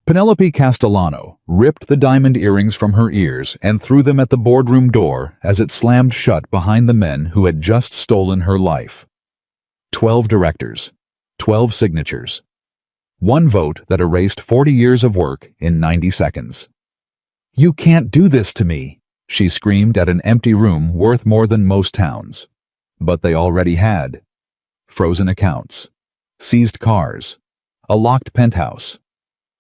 Penelope Castellano ripped the diamond earrings from her ears and threw them at the boardroom door as it slammed shut behind the men who had just stolen her life. 12 directors, 12 signatures. One vote that erased 40 years of work in 90 seconds. "You can't do this to me," she screamed at an empty room worth more than most towns. But they already had. Frozen accounts, seized cars, a locked penthouse.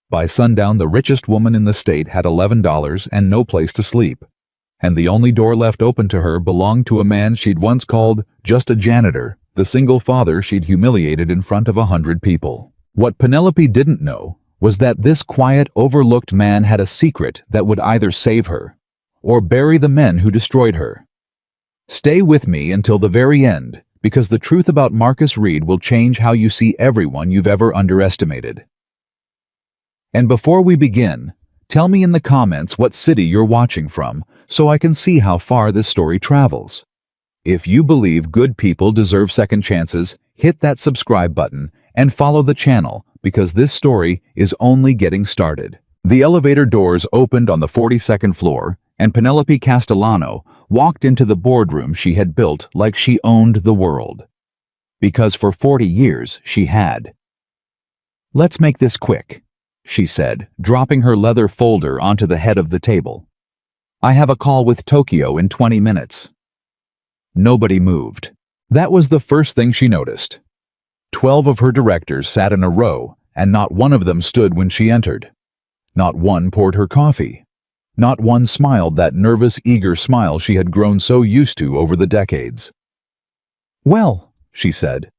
By sundown, the richest woman in the state had $11 and no place to sleep, and the only door left open to her belonged to a man she'd once called just a janitor, the single father she'd humiliated in front of 100 people. What Penelope didn't know was that this quiet, overlooked man had a secret that would either save her or bury the men who destroyed her. Stay with me until the very end, because the truth about Marcus Reed will change how you see everyone you've ever underestimated. And before we begin, tell me in the comments what city you're watching from so I can see how far this story travels. If you believe good people deserve second chances, hit that subscribe button and follow the channel because this story is only getting started. The elevator doors opened on the 42nd floor and Penelope Castellano walked into the boardroom she had built like she owned the world. Because for 40 years she had. "Let's make this quick," she said, dropping her leather folder onto the head of the table. "I have a call with Tokyo in 20 minutes. Nobody moved. That was the first thing she noticed. 12 of her directors sat in a row, and not one of them stood when she entered. Not one poured her coffee. Not one smiled that nervous, eager smile she had grown so used to over the decades. "Well," she said,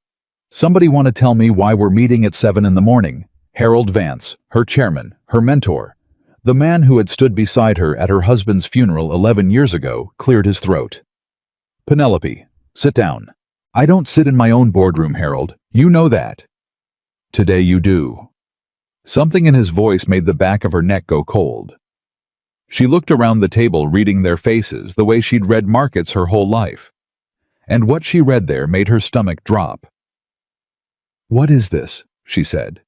"somebody want to tell me why we're meeting at 7 in the morning? Harold Vance, her chairman, her mentor, the man who had stood beside her at her husband's funeral 11 years ago, cleared his throat. "Penelope, sit down. I don't sit in my own boardroom, Harold. You know that. Today you do." Something in his voice made the back of her neck go cold. She looked around the table, reading their faces the way she'd read markets her whole life. And what she read there made her stomach drop. "What is this?" she said.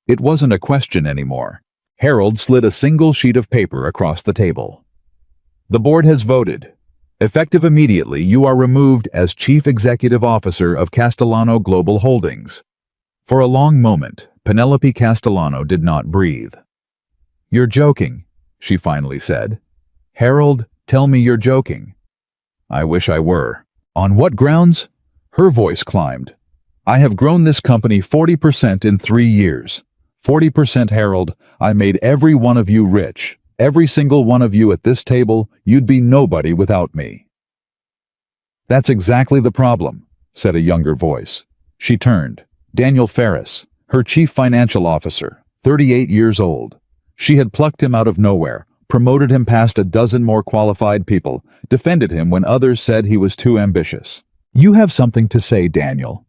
It wasn't a question anymore. Harold slid a single sheet of paper across the table. "The board has voted. Effective immediately, you are removed as Chief Executive Officer of Castellano Global Holdings." For a long moment, Penelope Castellano did not breathe. "You're joking," she finally said. "Harold, tell me you're joking." "I wish I were." "On what grounds?" Her voice climbed. "I have grown this company 40% in 3 years. 40%, Harold. I made every one of you rich. Every single one of you at this table, you'd be nobody without me." "That's exactly the problem," said a younger voice. She turned. Daniel Ferris, her chief financial officer, 38 years old. She had plucked him out of nowhere, promoted him past a dozen more qualified people, defended him when others said he was too ambitious. "You have something to say, Daniel."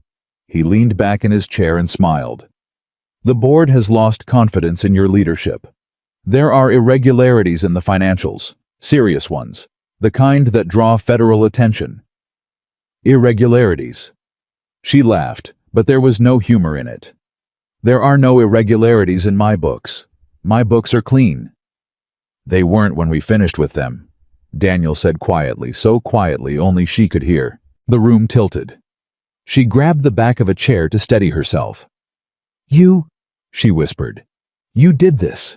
He leaned back in his chair and smiled. "The board has lost confidence in your leadership. There are irregularities in the financials, serious ones, the kind that draw federal attention." "Irregularities." She laughed, but there was no humor in it. "There are no irregularities in my books. My books are clean." "They weren't when we finished with them," Daniel said quietly, so quietly only she could hear. The room tilted. She grabbed the back of a chair to steady herself. "You," she whispered, "you did this."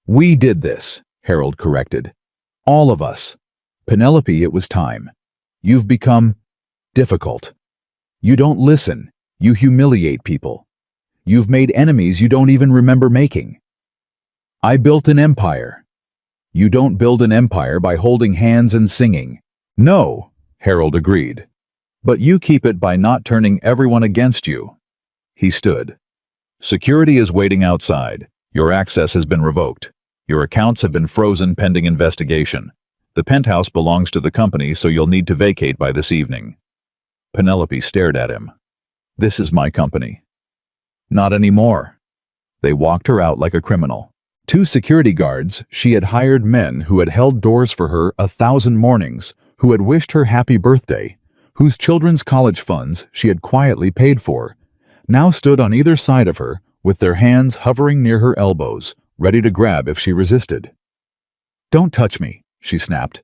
"We did this," Harold corrected. "All of us. Penelope, it was time. You've become difficult. You don't listen. You humiliate people. You've made enemies you don't even remember making. I built an empire. You don't build an empire by holding hands and singing." "No," Harold agreed. "But you keep it by not turning everyone against you." He stood. "Security is waiting outside. Your access has been revoked. Your accounts have been frozen pending investigation. The penthouse belongs to the company, so you'll need to vacate by this evening." Penelope stared at him. "This is my company." "Not anymore." They walked her out like a criminal. 2 security guards, she had hired men who had held doors for her 1,000 mornings, who had wished her happy birthday, whose children's college funds she had quietly paid for, now stood on either side of her, with their hands hovering near her elbows, ready to grab if she resisted. "Don't touch me," she snapped.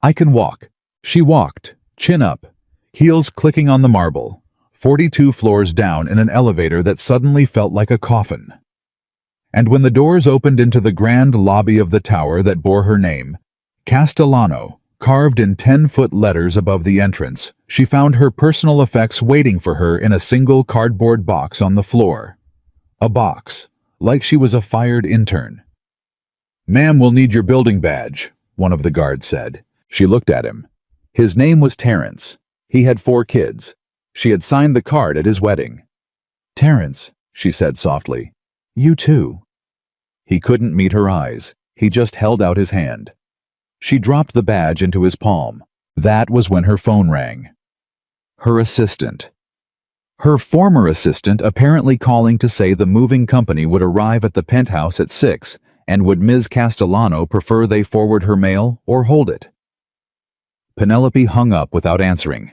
"I can walk." She walked, chin up, heels clicking on the marble, 42 floors down in an elevator that suddenly felt like a coffin. And when the doors opened into the grand lobby of the tower that bore her name, Castellano, carved in 10-foot letters above the entrance, she found her personal effects waiting for her in a single cardboard box on the floor. A box, like she was a fired intern. "Ma'am will need your building badge," one of the guards said. She looked at him. His name was Terrence. He had 4 kids. She had signed the card at his wedding. "Terrence," she said softly. "You too." He couldn't meet her eyes. He just held out his hand. She dropped the badge into his palm. That was when her phone rang. Her assistant. Her former assistant apparently calling to say the moving company would arrive at the penthouse at 6, and would Ms. Castellano prefer they forward her mail or hold it? Penelope hung up without answering.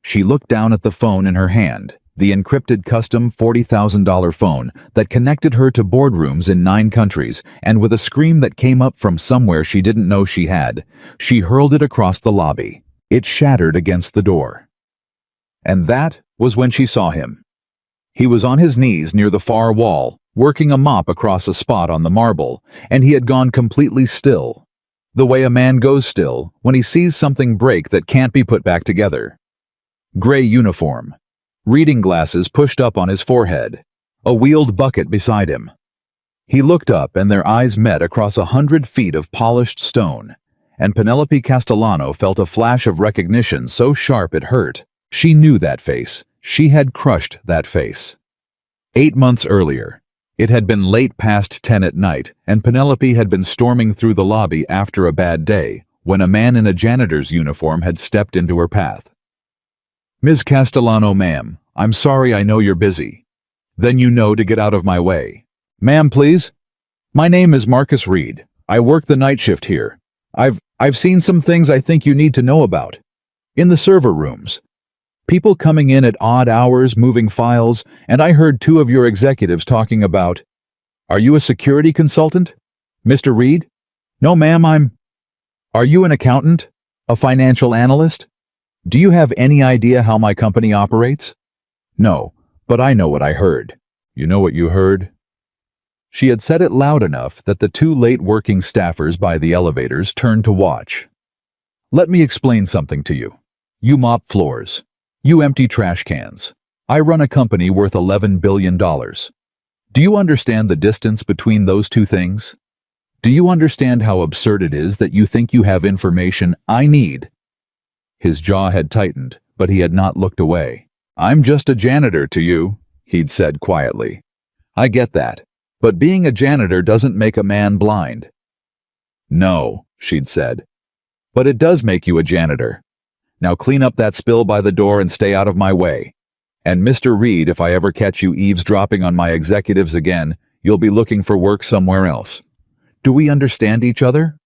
She looked down at the phone in her hand, the encrypted custom $40,000 phone that connected her to boardrooms in 9 countries, and with a scream that came up from somewhere she didn't know she had, she hurled it across the lobby. It shattered against the door. And that was when she saw him. He was on his knees near the far wall, working a mop across a spot on the marble, and he had gone completely still. The way a man goes still when he sees something break that can't be put back together. Gray uniform. Reading glasses pushed up on his forehead. A wheeled bucket beside him. He looked up and their eyes met across 100 feet of polished stone, and Penelope Castellano felt a flash of recognition so sharp it hurt. She knew that face. She had crushed that face. 8 months earlier. It had been late past 10 at night, and Penelope had been storming through the lobby after a bad day, when a man in a janitor's uniform had stepped into her path. "Ms. Castellano, ma'am, I'm sorry, I know you're busy." "Then you know to get out of my way." "Ma'am, please." "My name is Marcus Reed. I work the night shift here. I've seen some things I think you need to know about. In the server rooms. People coming in at odd hours, moving files, and I heard 2 of your executives talking about—" "Are you a security consultant, Mr. Reed?" "No, ma'am, Are you an accountant? A financial analyst? Do you have any idea how my company operates?" "No, but I know what I heard." "You know what you heard?" She had said it loud enough that the 2 late working staffers by the elevators turned to watch. "Let me explain something to you. You mop floors. You empty trash cans. I run a company worth $11 billion. Do you understand the distance between those 2 things? Do you understand how absurd it is that you think you have information I need?" His jaw had tightened, but he had not looked away. "I'm just a janitor to you," he'd said quietly. "I get that, but being a janitor doesn't make a man blind." "No," she'd said, "but it does make you a janitor. Now clean up that spill by the door and stay out of my way. And Mr. Reed, if I ever catch you eavesdropping on my executives again, you'll be looking for work somewhere else. Do we understand each other?"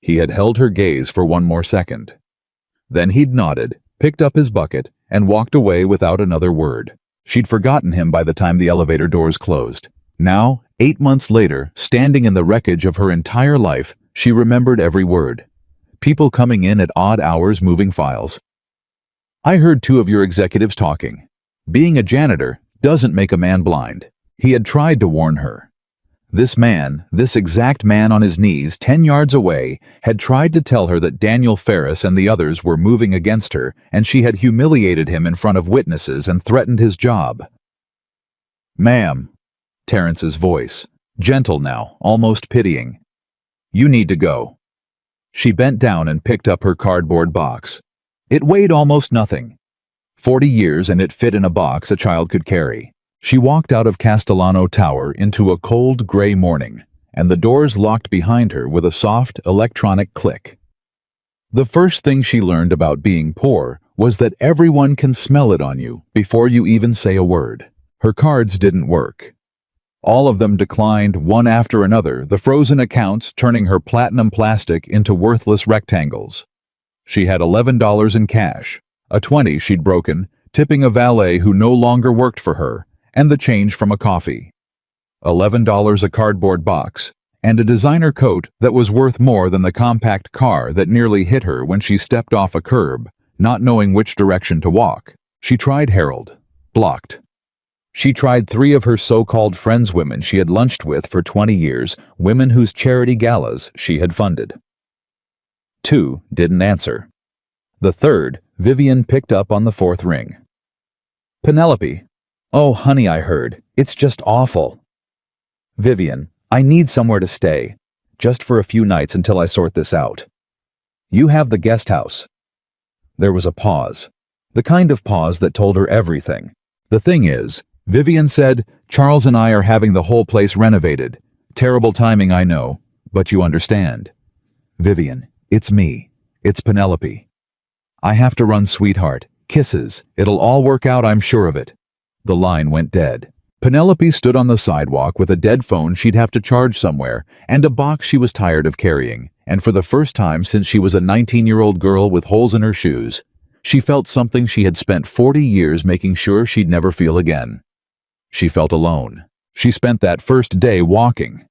He had held her gaze for 1 more second. Then he'd nodded, picked up his bucket, and walked away without another word. She'd forgotten him by the time the elevator doors closed. Now, 8 months later, standing in the wreckage of her entire life, she remembered every word. People coming in at odd hours moving files. "I heard 2 of your executives talking. Being a janitor doesn't make a man blind." He had tried to warn her. This man, this exact man on his knees 10 yards away, had tried to tell her that Daniel Ferris and the others were moving against her, and she had humiliated him in front of witnesses and threatened his job. "Ma'am," Terrence's voice, gentle now, almost pitying. "You need to go." She bent down and picked up her cardboard box. It weighed almost nothing. 40 years and it fit in a box a child could carry. She walked out of Castellano Tower into a cold gray morning, and the doors locked behind her with a soft electronic click. The first thing she learned about being poor was that everyone can smell it on you before you even say a word. Her cards didn't work. All of them declined one after another, the frozen accounts turning her platinum plastic into worthless rectangles. She had $11 in cash, a 20 she'd broken, tipping a valet who no longer worked for her, and the change from a coffee. $11 a cardboard box, and a designer coat that was worth more than the compact car that nearly hit her when she stepped off a curb, not knowing which direction to walk. She tried Harold. Blocked. She tried 3 of her so-called friends, women she had lunched with for 20 years, women whose charity galas she had funded. 2 didn't answer. The third, Vivian picked up on the 4th ring. Penelope. Oh, honey, I heard. It's just awful. Vivian. I need somewhere to stay. Just for a few nights until I sort this out. You have the guest house. There was a pause. The kind of pause that told her everything. The thing is, Vivian said, Charles and I are having the whole place renovated. Terrible timing, I know, but you understand. Vivian, it's me. It's Penelope. I have to run, sweetheart. Kisses. It'll all work out, I'm sure of it. The line went dead. Penelope stood on the sidewalk with a dead phone she'd have to charge somewhere and a box she was tired of carrying, and for the first time since she was a 19-year-old girl with holes in her shoes, she felt something she had spent 40 years making sure she'd never feel again. She felt alone. She spent that first day walking.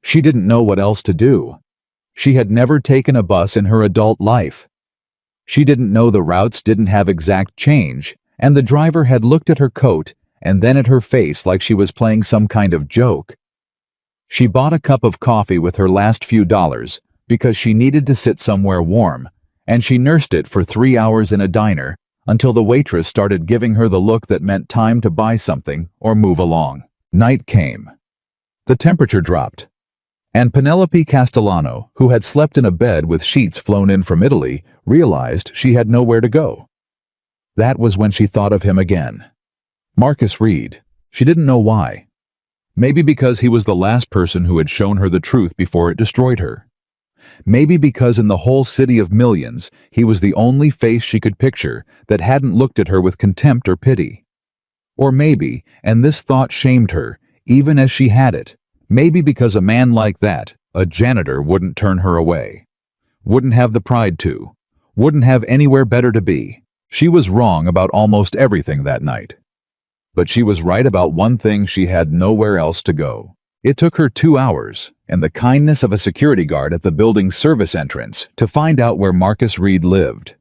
She didn't know what else to do. She had never taken a bus in her adult life. She didn't know the routes didn't have exact change, and the driver had looked at her coat and then at her face like she was playing some kind of joke. She bought a cup of coffee with her last few dollars because she needed to sit somewhere warm, and she nursed it for 3 hours in a diner until the waitress started giving her the look that meant time to buy something or move along. Night came. The temperature dropped, and Penelope Castellano, who had slept in a bed with sheets flown in from Italy, realized she had nowhere to go. That was when she thought of him again. Marcus Reed. She didn't know why. Maybe because he was the last person who had shown her the truth before it destroyed her. Maybe because in the whole city of millions, he was the only face she could picture that hadn't looked at her with contempt or pity. Or maybe, and this thought shamed her, even as she had it, maybe because a man like that, a janitor, wouldn't turn her away. Wouldn't have the pride to. Wouldn't have anywhere better to be. She was wrong about almost everything that night. But she was right about one thing: she had nowhere else to go. It took her 2 hours, and the kindness of a security guard at the building's service entrance, to find out where Marcus Reed lived.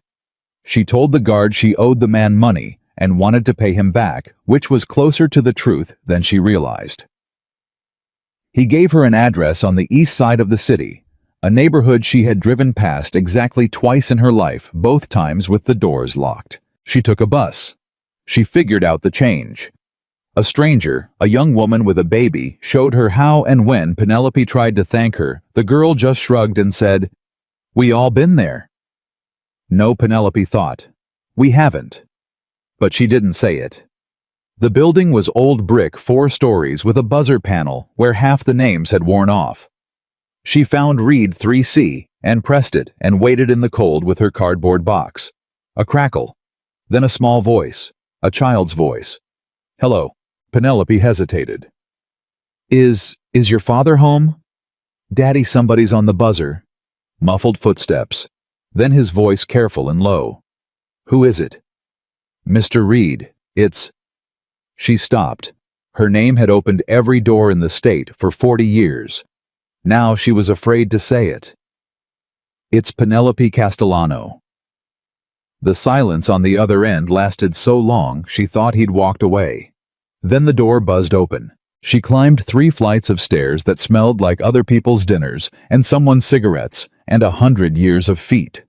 She told the guard she owed the man money and wanted to pay him back, which was closer to the truth than she realized. He gave her an address on the east side of the city, a neighborhood she had driven past exactly twice in her life, both times with the doors locked. She took a bus. She figured out the change. A stranger, a young woman with a baby, showed her how, and when Penelope tried to thank her, the girl just shrugged and said, "We all been there." No, Penelope thought. We haven't. But she didn't say it. The building was old brick, 4 stories with a buzzer panel where half the names had worn off. She found Reed 3C and pressed it and waited in the cold with her cardboard box. A crackle. Then a small voice. A child's voice. "Hello." Penelope hesitated. Is your father home?" "Daddy, somebody's on the buzzer." Muffled footsteps. Then his voice, careful and low. "Who is it?" "Mr. Reed. It's—" She stopped. Her name had opened every door in the state for 40 years. Now she was afraid to say it. "It's Penelope Castellano." The silence on the other end lasted so long she thought he'd walked away. Then the door buzzed open. She climbed 3 flights of stairs that smelled like other people's dinners and someone's cigarettes and 100 years of feet.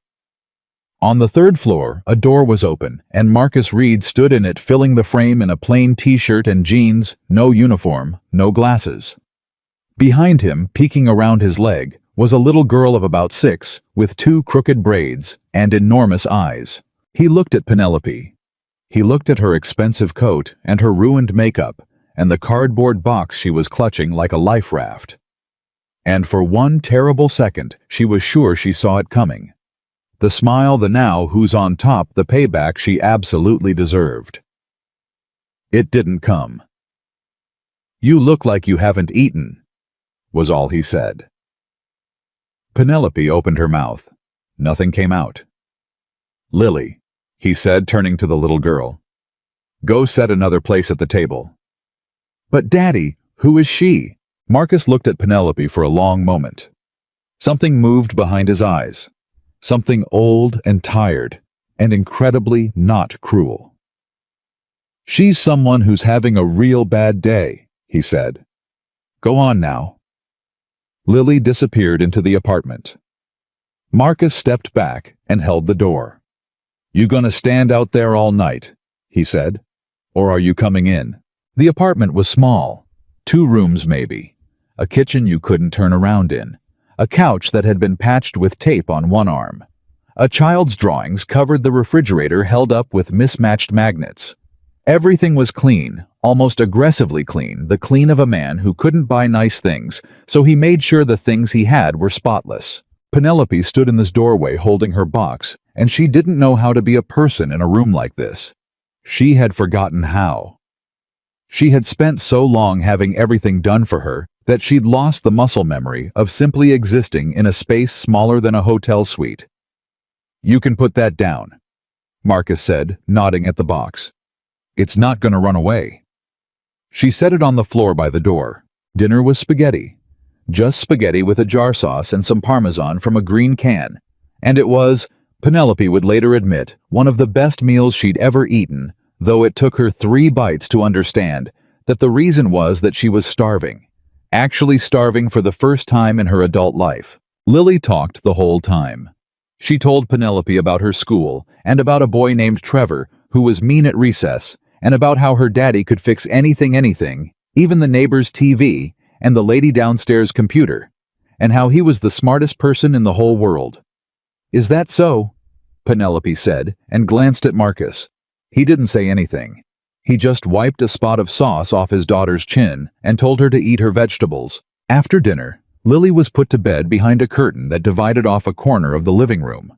On the 3rd floor, a door was open, and Marcus Reed stood in it, filling the frame in a plain t-shirt and jeans, no uniform, no glasses. Behind him, peeking around his leg, was a little girl of about 6, with 2 crooked braids and enormous eyes. He looked at Penelope. He looked at her expensive coat and her ruined makeup and the cardboard box she was clutching like a life raft. And for one terrible second, she was sure she saw it coming. The smile, the now who's on top, the payback she absolutely deserved. It didn't come. "You look like you haven't eaten," was all he said. Penelope opened her mouth. Nothing came out. "Lily," he said, turning to the little girl. "Go set another place at the table. But Daddy, who is she? Marcus looked at Penelope for a long moment. Something moved behind his eyes. Something old and tired, and incredibly not cruel. She's someone who's having a real bad day, he said. Go on now. Lily disappeared into the apartment. Marcus stepped back and held the door. You gonna stand out there all night, he said. Or are you coming in? The apartment was small. 2 rooms maybe. A kitchen you couldn't turn around in. A couch that had been patched with tape on one arm. A child's drawings covered the refrigerator held up with mismatched magnets. Everything was clean, almost aggressively clean, the clean of a man who couldn't buy nice things, so he made sure the things he had were spotless. Penelope stood in this doorway holding her box, and she didn't know how to be a person in a room like this. She had forgotten how. She had spent so long having everything done for her that she'd lost the muscle memory of simply existing in a space smaller than a hotel suite. You can put that down, Marcus said, nodding at the box. It's not going to run away. She set it on the floor by the door. Dinner was spaghetti. Just spaghetti with a jar sauce and some Parmesan from a green can. And it was, Penelope would later admit, one of the best meals she'd ever eaten, though it took her 3 bites to understand that the reason was that she was starving. Actually starving for the first time in her adult life. Lily talked the whole time. She told Penelope about her school and about a boy named Trevor who was mean at recess, and about how her daddy could fix anything, even the neighbor's TV and the lady downstairs computer, and how he was the smartest person in the whole world. Is that so? Penelope said, and glanced at Marcus. He didn't say anything. He just wiped a spot of sauce off his daughter's chin and told her to eat her vegetables. After dinner, Lily was put to bed behind a curtain that divided off a corner of the living room.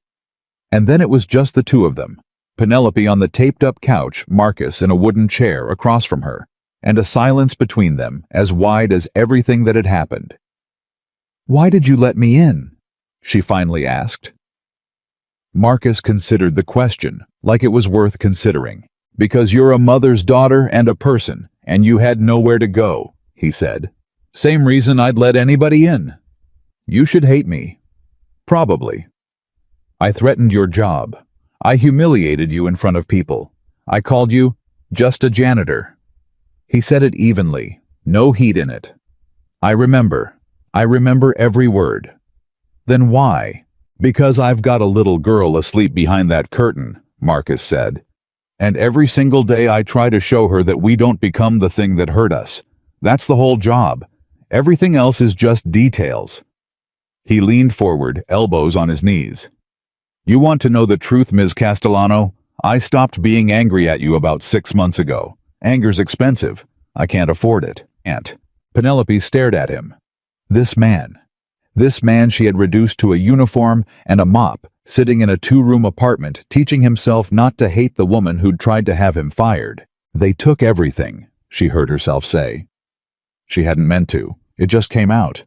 And then it was just the 2 of them. Penelope on the taped-up couch, Marcus in a wooden chair across from her, and a silence between them as wide as everything that had happened. Why did you let me in? She finally asked. Marcus considered the question, like it was worth considering. Because you're a mother's daughter and a person, and you had nowhere to go, he said. Same reason I'd let anybody in. You should hate me. Probably. I threatened your job. I humiliated you in front of people. I called you just a janitor. He said it evenly, no heat in it. I remember every word. Then why? Because I've got a little girl asleep behind that curtain, Marcus said. And every single day I try to show her that we don't become the thing that hurt us. That's the whole job. Everything else is just details. He leaned forward, elbows on his knees. You want to know the truth, Ms. Castellano? I stopped being angry at you about 6 months ago. Anger's expensive. I can't afford it. Aunt. Penelope stared at him. This man she had reduced to a uniform and a mop, sitting in a 2-room apartment, teaching himself not to hate the woman who'd tried to have him fired. They took everything, she heard herself say. She hadn't meant to. It just came out.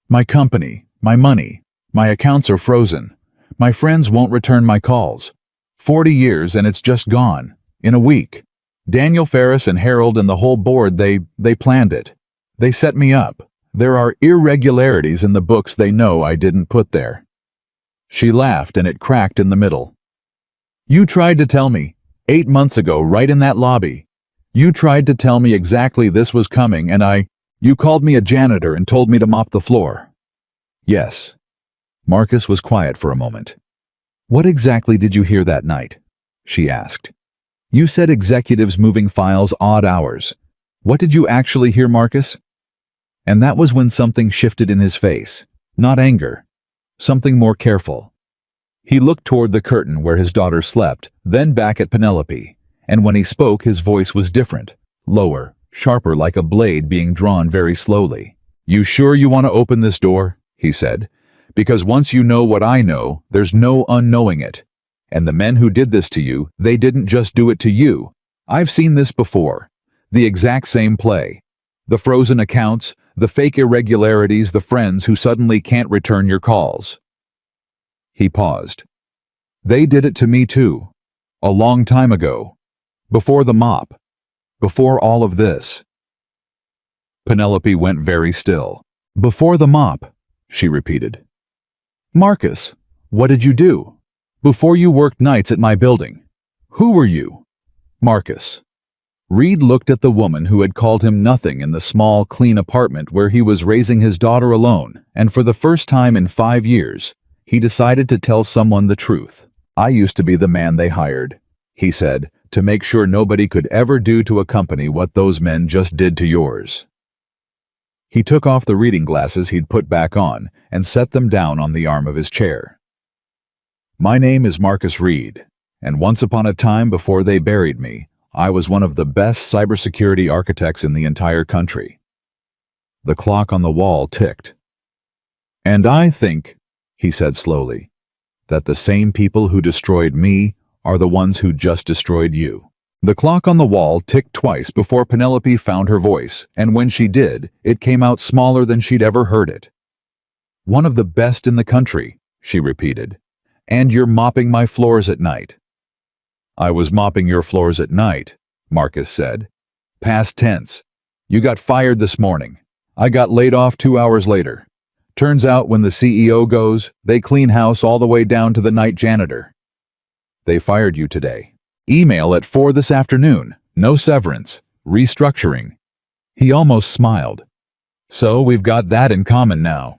My company, my money, my accounts are frozen. My friends won't return my calls. 40 years and it's just gone. In a week. Daniel Ferris and Harold and the whole board, they planned it. They set me up. There are irregularities in the books they know I didn't put there. She laughed and it cracked in the middle. You tried to tell me, 8 months ago, right in that lobby. You tried to tell me exactly this was coming and you called me a janitor and told me to mop the floor. Yes. Marcus was quiet for a moment. What exactly did you hear that night? She asked. You said executives moving files odd hours. What did you actually hear, Marcus? And that was when something shifted in his face. Not anger. Something more careful. He looked toward the curtain where his daughter slept, then back at Penelope, and when he spoke his voice was different, lower, sharper like a blade being drawn very slowly. You sure you want to open this door? He said. Because once you know what I know, there's no unknowing it. And the men who did this to you, they didn't just do it to you. I've seen this before. The exact same play. The frozen accounts, the fake irregularities, the friends who suddenly can't return your calls. He paused. They did it to me too. A long time ago. Before the mop. Before all of this. Penelope went very still. "Before the mop," she repeated. "Marcus, what did you do? Before you worked nights at my building. Who were you?" "Marcus." Reed looked at the woman who had called him nothing in the small, clean apartment where he was raising his daughter alone, and for the first time in 5 years, he decided to tell someone the truth. "I used to be the man they hired," he said, "to make sure nobody could ever do to a company what those men just did to yours." He took off the reading glasses he'd put back on and set them down on the arm of his chair. "My name is Marcus Reed, and once upon a time before they buried me, I was one of the best cybersecurity architects in the entire country." The clock on the wall ticked. "And I think," he said slowly, "that the same people who destroyed me are the ones who just destroyed you." The clock on the wall ticked twice before Penelope found her voice, and when she did, it came out smaller than she'd ever heard it. "One of the best in the country," she repeated. "And you're mopping my floors at night." "I was mopping your floors at night," Marcus said. "Past tense. You got fired this morning. I got laid off 2 hours later. Turns out when the CEO goes, they clean house all the way down to the night janitor. They fired you today. Email at 4 this afternoon. No severance. Restructuring." He almost smiled. "So we've got that in common now."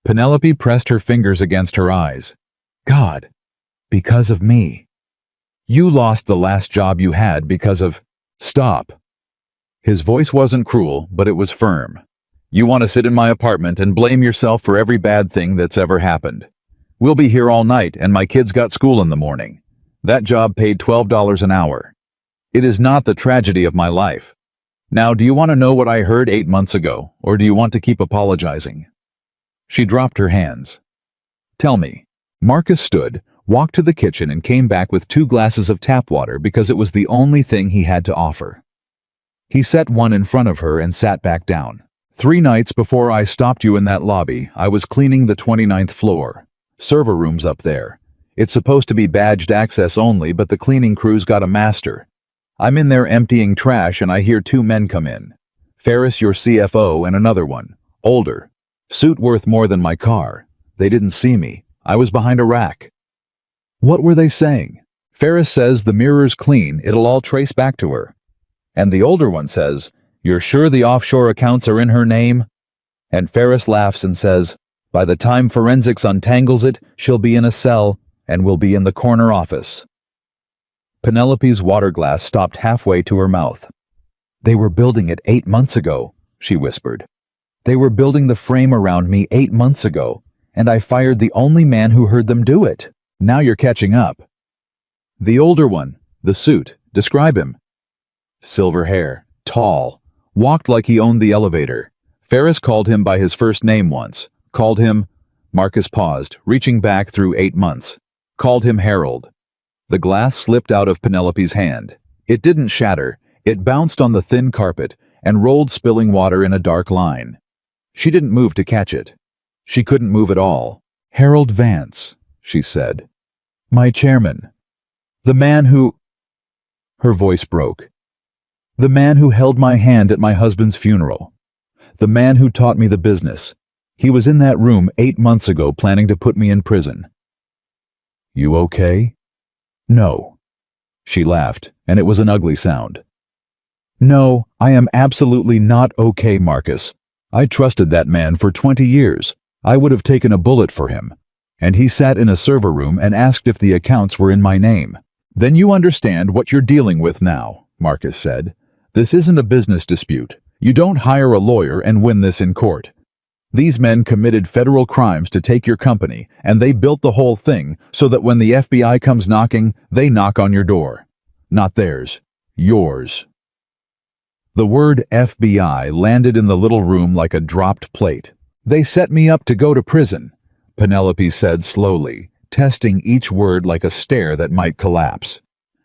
Penelope pressed her fingers against her eyes. "God, because of me. You lost the last job you had because of—" "Stop." His voice wasn't cruel, but it was firm. "You want to sit in my apartment and blame yourself for every bad thing that's ever happened. We'll be here all night, and my kids got school in the morning. That job paid $12 an hour. It is not the tragedy of my life. Now, do you want to know what I heard 8 months ago, or do you want to keep apologizing?" She dropped her hands. "Tell me." Marcus stood, walked to the kitchen and came back with 2 glasses of tap water because it was the only thing he had to offer. He set one in front of her and sat back down. "3 nights before I stopped you in that lobby, I was cleaning the 29th floor. Server room's up there. It's supposed to be badged access only, but the cleaning crew's got a master. I'm in there emptying trash and I hear 2 men come in. Ferris, your CFO, and another one. Older. Suit worth more than my car. They didn't see me. I was behind a rack." "What were they saying?" "Ferris says the mirror's clean, it'll all trace back to her. And the older one says, 'You're sure the offshore accounts are in her name?' And Ferris laughs and says, 'By the time forensics untangles it, she'll be in a cell and we'll be in the corner office.'" Penelope's water glass stopped halfway to her mouth. "They were building it 8 months ago," she whispered. "They were building the frame around me 8 months ago, and I fired the only man who heard them do it. Now you're catching up." "The older one, the suit, describe him." "Silver hair, tall, walked like he owned the elevator. Ferris called him by his first name once. Called him—" Marcus paused, reaching back through 8 months. "Called him Harold." The glass slipped out of Penelope's hand. It didn't shatter. It bounced on the thin carpet and rolled, spilling water in a dark line. She didn't move to catch it. She couldn't move at all. "Harold Vance," she said. "My chairman. The man who—" Her voice broke. "The man who held my hand at my husband's funeral. The man who taught me the business. He was in that room 8 months ago planning to put me in prison." "You okay?" "No." She laughed, and it was an ugly sound. "No, I am absolutely not okay, Marcus. I trusted that man for 20 years. I would have taken a bullet for him. And he sat in a server room and asked if the accounts were in my name." "Then you understand what you're dealing with now," Marcus said. "This isn't a business dispute. You don't hire a lawyer and win this in court. These men committed federal crimes to take your company, and they built the whole thing so that when the FBI comes knocking, they knock on your door. Not theirs. Yours." The word FBI landed in the little room like a dropped plate. "They set me up to go to prison," Penelope said slowly, testing each word like a stair that might collapse.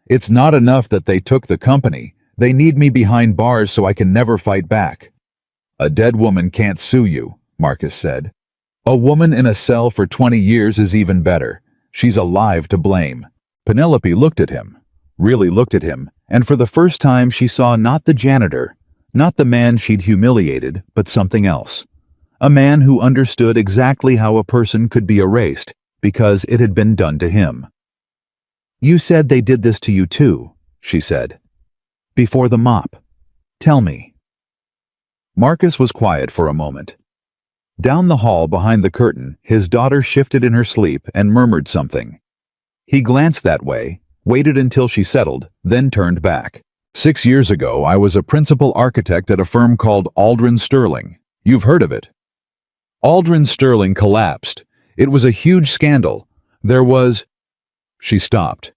"It's not enough that they took the company. They need me behind bars so I can never fight back." "A dead woman can't sue you," Marcus said. "A woman in a cell for 20 years is even better. She's alive to blame." Penelope looked at him, really looked at him, and for the first time she saw not the janitor, Not the man she'd humiliated, but something else. A man who understood exactly how a person could be erased because it had been done to him. "You said they did this to you too," she said. "Before the mop. Tell me." Marcus was quiet for a moment. Down the hall behind the curtain, his daughter shifted in her sleep and murmured something. He glanced that way, waited until she settled, then turned back. "6 years ago, I was a principal architect at a firm called Aldrin Sterling. You've heard of it." Aldrin Sterling collapsed. It was a huge scandal. She stopped.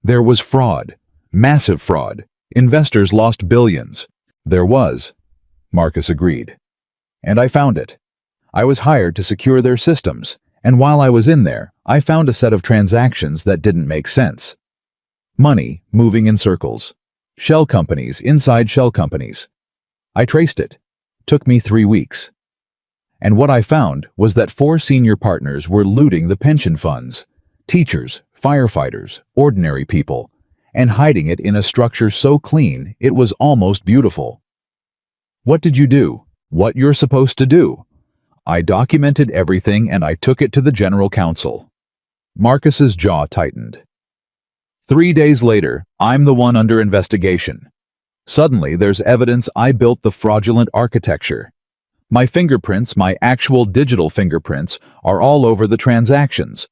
There was fraud. Massive fraud. Investors lost billions. There was, Marcus agreed. And I found it. I was hired to secure their systems, and while I was in there, I found a set of transactions that didn't make sense. Money moving in circles. Shell companies inside shell companies. I traced it. Took me 3 weeks. And what I found was that 4 senior partners were looting the pension funds, teachers, firefighters, ordinary people, and hiding it in a structure so clean it was almost beautiful. What did you do? What you're supposed to do? I documented everything and I took it to the general counsel. Marcus's jaw tightened. 3 days later, I'm the one under investigation. Suddenly, there's evidence I built the fraudulent architecture. My fingerprints, my actual digital fingerprints, are all over the transactions.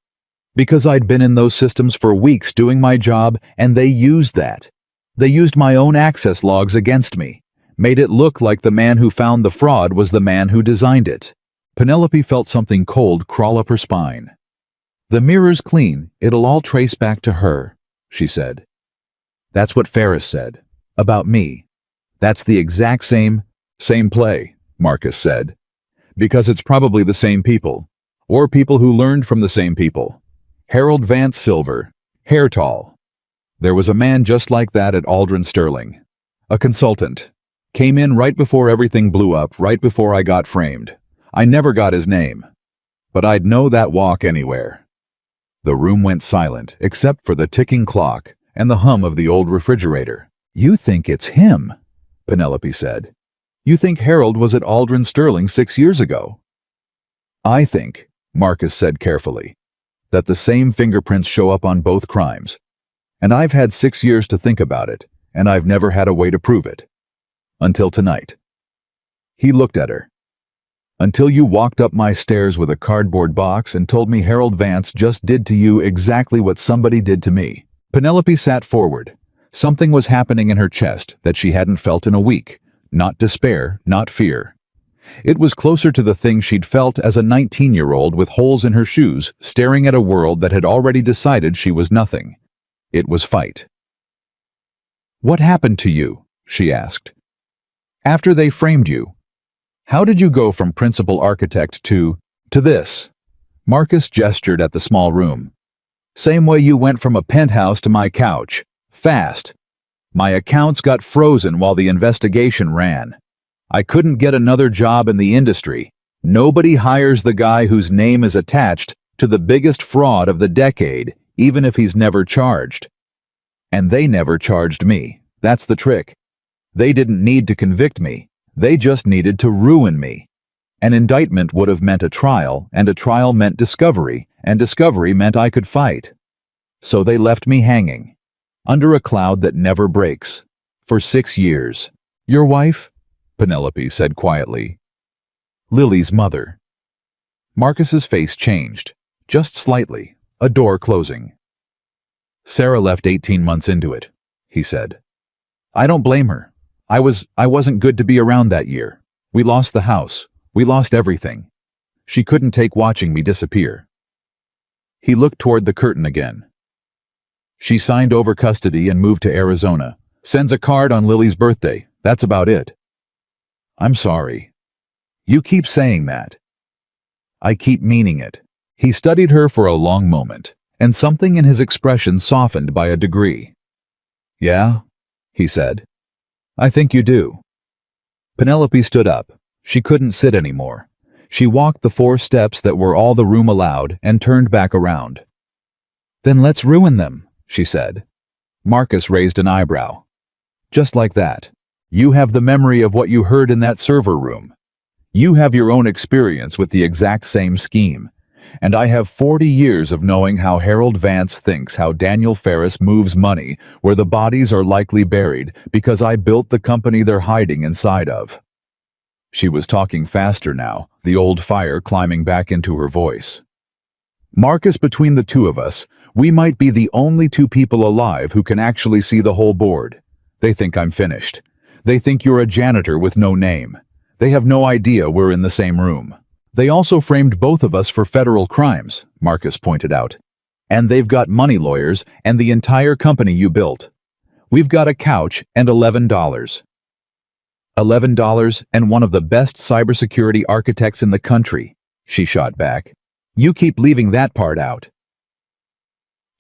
Because I'd been in those systems for weeks doing my job, and they used that. They used my own access logs against me, made it look like the man who found the fraud was the man who designed it. Penelope felt something cold crawl up her spine. "The mirror's clean, it'll all trace back to her," she said. "That's what Ferris said. About me. That's the exact same play," Marcus said. "Because it's probably the same people. Or people who learned from the same people. Harold Vance Silver, hair tall. There was a man just like that at Aldrin Sterling. A consultant. Came in right before everything blew up, right before I got framed. I never got his name. But I'd know that walk anywhere." The room went silent, except for the ticking clock and the hum of the old refrigerator. "You think it's him," Penelope said. "You think Harold was at Aldrin Sterling 6 years ago." "I think," Marcus said carefully, "that the same fingerprints show up on both crimes. And I've had 6 years to think about it, and I've never had a way to prove it. Until tonight." He looked at her. "Until you walked up my stairs with a cardboard box and told me Harold Vance just did to you exactly what somebody did to me." Penelope sat forward. Something was happening in her chest that she hadn't felt in a week. Not despair, not fear. It was closer to the thing she'd felt as a 19-year-old with holes in her shoes, staring at a world that had already decided she was nothing. It was fight. "What happened to you?" she asked. "After they framed you. How did you go from principal architect to this?" Marcus gestured at the small room. "Same way you went from a penthouse to my couch. Fast. My accounts got frozen while the investigation ran. I couldn't get another job in the industry. Nobody hires the guy whose name is attached to the biggest fraud of the decade, even if he's never charged. And they never charged me. That's the trick. They didn't need to convict me. They just needed to ruin me. An indictment would have meant a trial, and a trial meant discovery, and discovery meant I could fight. So they left me hanging, under a cloud that never breaks, for 6 years. Your wife?" Penelope said quietly. "Lily's mother." Marcus's face changed, just slightly, a door closing. "Sarah left 18 months into it," he said. "I don't blame her. I wasn't good to be around that year. We lost the house. We lost everything. She couldn't take watching me disappear." He looked toward the curtain again. "She signed over custody and moved to Arizona. Sends a card on Lily's birthday. That's about it." "I'm sorry." "You keep saying that." "I keep meaning it." He studied her for a long moment, and something in his expression softened by a degree. "Yeah?" he said. "I think you do." Penelope stood up. She couldn't sit anymore. She walked the 4 steps that were all the room allowed and turned back around. "Then let's ruin them," she said. Marcus raised an eyebrow. "Just like that. You have the memory of what you heard in that server room. You have your own experience with the exact same scheme. And I have 40 years of knowing how Harold Vance thinks how Daniel Ferris moves money where the bodies are likely buried because I built the company they're hiding inside of." She was talking faster now, the old fire climbing back into her voice. "Marcus, between the two of us, we might be the only two people alive who can actually see the whole board. They think I'm finished. They think you're a janitor with no name. They have no idea we're in the same room. They also framed both of us for federal crimes," Marcus pointed out. "And they've got money lawyers and the entire company you built. We've got a couch and $11. $11 and one of the best cybersecurity architects in the country," she shot back. "You keep leaving that part out."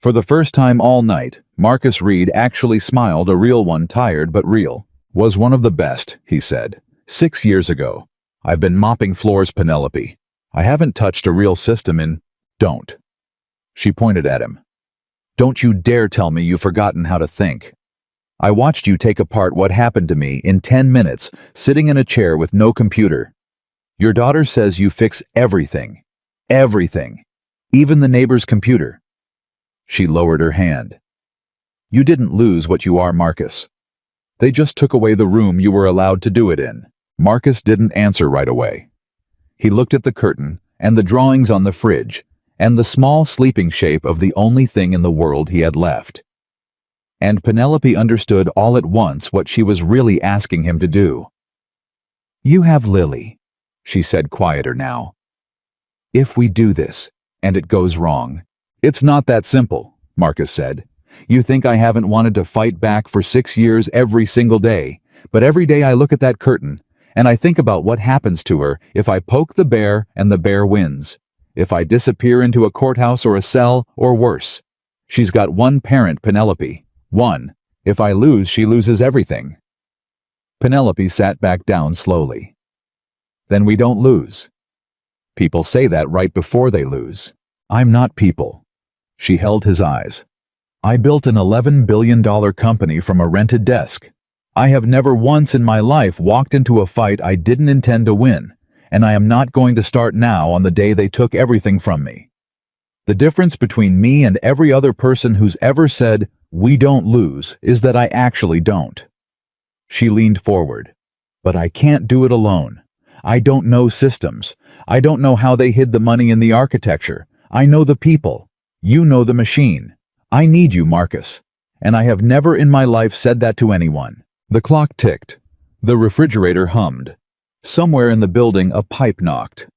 For the first time all night, Marcus Reed actually smiled, a real one, tired but real. "Was one of the best," he said. "6 years ago. I've been mopping floors, Penelope. I haven't touched a real system in—" "Don't." She pointed at him. "Don't you dare tell me you've forgotten how to think. I watched you take apart what happened to me in 10 minutes, sitting in a chair with no computer. Your daughter says you fix everything. Everything. Even the neighbor's computer." She lowered her hand. "You didn't lose what you are, Marcus. They just took away the room you were allowed to do it in." Marcus didn't answer right away. He looked at the curtain, and the drawings on the fridge, and the small sleeping shape of the only thing in the world he had left. And Penelope understood all at once what she was really asking him to do. "You have Lily," she said, quieter now. "If we do this, and it goes wrong—" "It's not that simple," Marcus said. "You think I haven't wanted to fight back for 6 years every single day, but every day I look at that curtain, and I think about what happens to her if I poke the bear and the bear wins, if I disappear into a courthouse or a cell, or worse. She's got one parent, Penelope. One. If I lose, she loses everything." Penelope sat back down slowly. "Then we don't lose. People say that right before they lose. I'm not people." She held his eyes. "I built an $11 billion company from a rented desk. I have never once in my life walked into a fight I didn't intend to win, and I am not going to start now on the day they took everything from me. The difference between me and every other person who's ever said, 'We don't lose,' is that I actually don't." She leaned forward. "But I can't do it alone. I don't know systems. I don't know how they hid the money in the architecture. I know the people. You know the machine. I need you, Marcus. And I have never in my life said that to anyone." The clock ticked. The refrigerator hummed. Somewhere in the building a pipe knocked.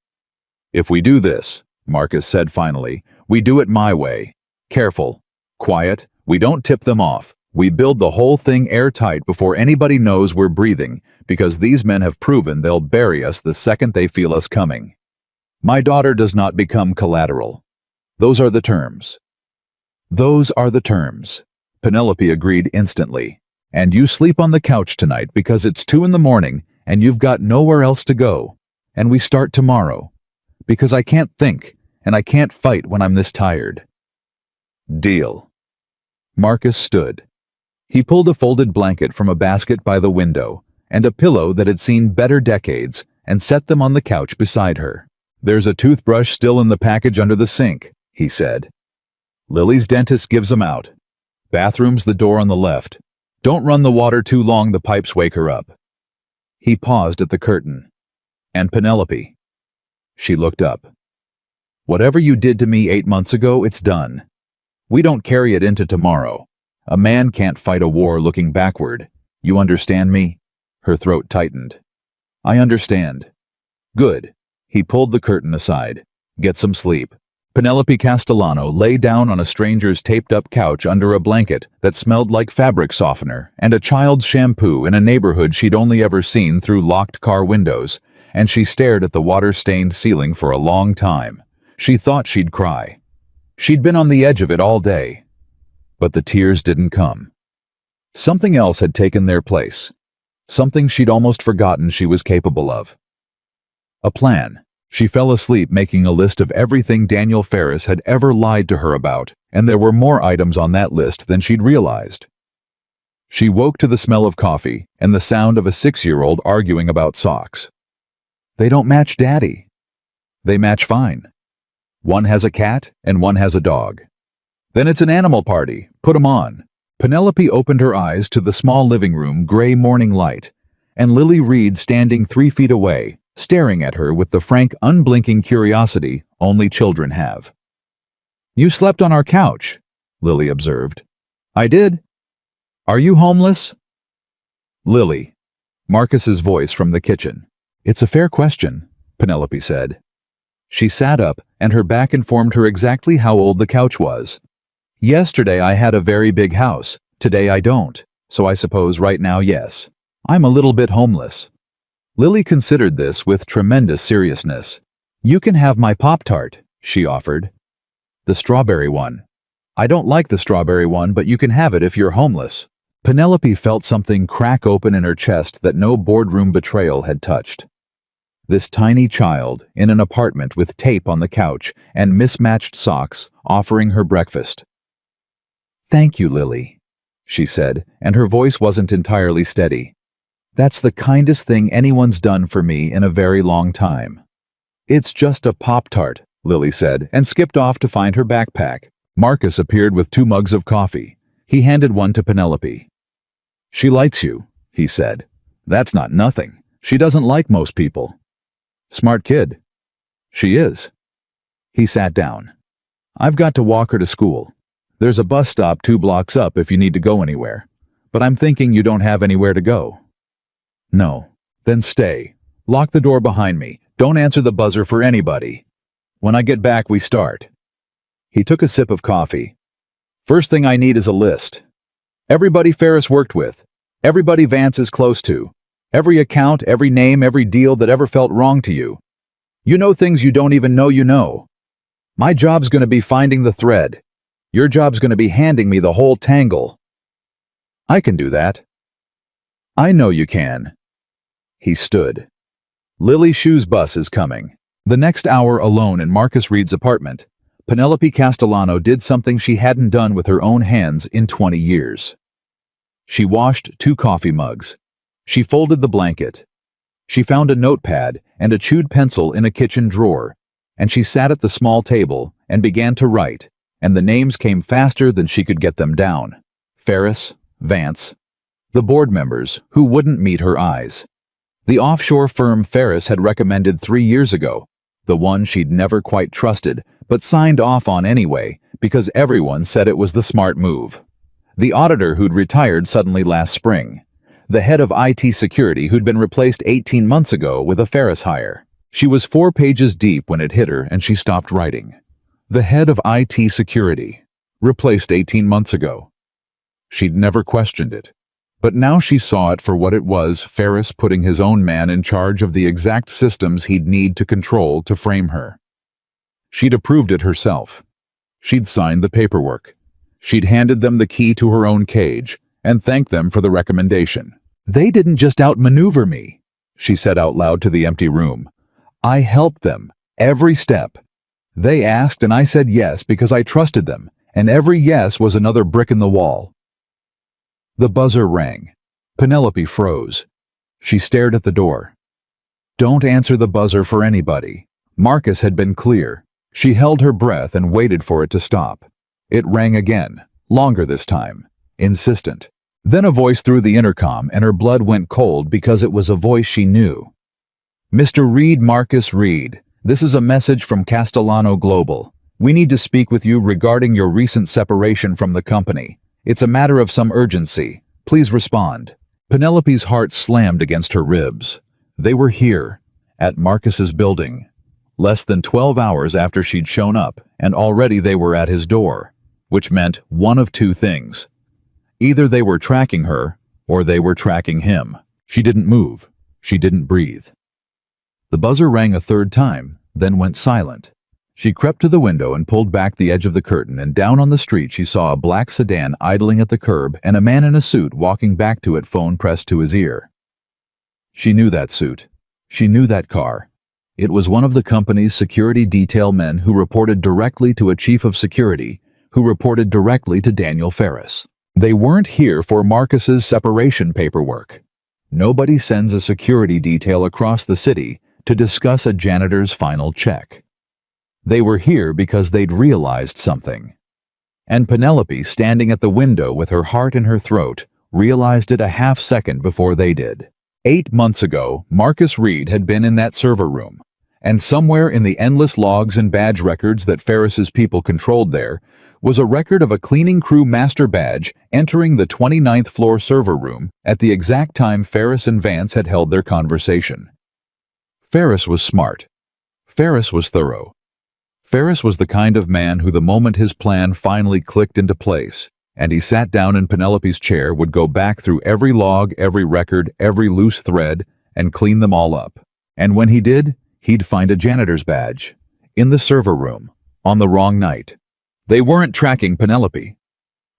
"If we do this," Marcus said finally, "we do it my way. Careful. Quiet. We don't tip them off. We build the whole thing airtight before anybody knows we're breathing, because these men have proven they'll bury us the second they feel us coming. My daughter does not become collateral. Those are the terms." "Those are the terms," Penelope agreed instantly. "And you sleep on the couch tonight because it's 2 in the morning and you've got nowhere else to go. And we start tomorrow. Because I can't think, and I can't fight when I'm this tired." "Deal." Marcus stood. He pulled a folded blanket from a basket by the window and a pillow that had seen better decades and set them on the couch beside her. "There's a toothbrush still in the package under the sink," he said. "Lily's dentist gives 'em out. Bathroom's the door on the left. Don't run the water too long, the pipes wake her up." He paused at the curtain. "And Penelope." She looked up. "Whatever you did to me 8 months ago, it's done. We don't carry it into tomorrow. A man can't fight a war looking backward. You understand me?" Her throat tightened. "I understand." "Good." He pulled the curtain aside. "Get some sleep." Penelope Castellano lay down on a stranger's taped-up couch under a blanket that smelled like fabric softener and a child's shampoo in a neighborhood she'd only ever seen through locked car windows, and she stared at the water-stained ceiling for a long time. She thought she'd cry. She'd been on the edge of it all day. But the tears didn't come. Something else had taken their place. Something she'd almost forgotten she was capable of. A plan. She fell asleep making a list of everything Daniel Ferris had ever lied to her about, and there were more items on that list than she'd realized. She woke to the smell of coffee and the sound of a 6-year-old arguing about socks. They don't match, Daddy. They match fine. One has a cat and one has a dog. Then it's an animal party. Put 'em on. Penelope opened her eyes to the small living room gray morning light, and Lily Reed standing 3 feet away, staring at her with the frank, unblinking curiosity only children have. You slept on our couch, Lily observed. I did. Are you homeless? Lily. Marcus's voice from the kitchen. It's a fair question, Penelope said. She sat up, and her back informed her exactly how old the couch was. Yesterday I had a very big house. Today I don't, so I suppose right now yes. I'm a little bit homeless. Lily considered this with tremendous seriousness. You can have my Pop-Tart, she offered. The strawberry one. I don't like the strawberry one, but you can have it if you're homeless. Penelope felt something crack open in her chest that no boardroom betrayal had touched. This tiny child, in an apartment with tape on the couch and mismatched socks, offering her breakfast. Thank you, Lily, she said, and her voice wasn't entirely steady. That's the kindest thing anyone's done for me in a very long time. It's just a Pop-Tart, Lily said, and skipped off to find her backpack. Marcus appeared with 2 mugs of coffee. He handed one to Penelope. She likes you, he said. That's not nothing. She doesn't like most people. Smart kid. She is. He sat down. I've got to walk her to school. There's a bus stop 2 blocks up if you need to go anywhere. But I'm thinking you don't have anywhere to go. No. Then stay. Lock the door behind me. Don't answer the buzzer for anybody. When I get back, we start. He took a sip of coffee. First thing I need is a list. Everybody Ferris worked with. Everybody Vance is close to. Every account, every name, every deal that ever felt wrong to you. You know things you don't even know you know. My job's going to be finding the thread. Your job's going to be handing me the whole tangle. I can do that. I know you can. He stood. Lily Shue's bus is coming. The next hour alone in Marcus Reed's apartment, Penelope Castellano did something she hadn't done with her own hands in 20 years. She washed 2 coffee mugs. She folded the blanket. She found a notepad and a chewed pencil in a kitchen drawer, and she sat at the small table and began to write, and the names came faster than she could get them down. Ferris, Vance, the board members who wouldn't meet her eyes. The offshore firm Ferris had recommended 3 years ago, the one she'd never quite trusted, but signed off on anyway because everyone said it was the smart move. The auditor who'd retired suddenly last spring. The head of IT security who'd been replaced 18 months ago with a Ferris hire. She was 4 pages deep when it hit her and she stopped writing. The head of IT security, replaced 18 months ago. She'd never questioned it. But now she saw it for what it was, Ferris putting his own man in charge of the exact systems he'd need to control to frame her. She'd approved it herself. She'd signed the paperwork. She'd handed them the key to her own cage and thanked them for the recommendation. They didn't just outmaneuver me, she said out loud to the empty room. I helped them, every step. They asked and I said yes because I trusted them, and every yes was another brick in the wall. The buzzer rang. Penelope froze. She stared at the door. Don't answer the buzzer for anybody. Marcus had been clear. She held her breath and waited for it to stop. It rang again, longer this time, insistent. Then a voice through the intercom and her blood went cold because it was a voice she knew. Mr. Reed, Marcus Reed, this is a message from Castellano Global. We need to speak with you regarding your recent separation from the company. It's a matter of some urgency. Please respond. Penelope's heart slammed against her ribs. They were here, at Marcus's building. Less than 12 hours after she'd shown up, and already they were at his door, which meant one of 2 things. Either they were tracking her, or they were tracking him. She didn't move. She didn't breathe. The buzzer rang a 3rd time, then went silent. She crept to the window and pulled back the edge of the curtain, and down on the street she saw a black sedan idling at the curb and a man in a suit walking back to it, phone pressed to his ear. She knew that suit. She knew that car. It was one of the company's security detail men who reported directly to a chief of security, who reported directly to Daniel Ferris. They weren't here for Marcus's separation paperwork. Nobody sends a security detail across the city to discuss a janitor's final check. They were here because they'd realized something. And Penelope, standing at the window with her heart in her throat, realized it a half-second before they did. 8 months ago, Marcus Reed had been in that server room, and somewhere in the endless logs and badge records that Ferris's people controlled there was a record of a cleaning crew master badge entering the 29th floor server room at the exact time Ferris and Vance had held their conversation. Ferris was smart. Ferris was thorough. Ferris was the kind of man who, the moment his plan finally clicked into place, and he sat down in Penelope's chair, would go back through every log, every record, every loose thread, and clean them all up. And when he did, he'd find a janitor's badge in the server room on the wrong night. They weren't tracking Penelope.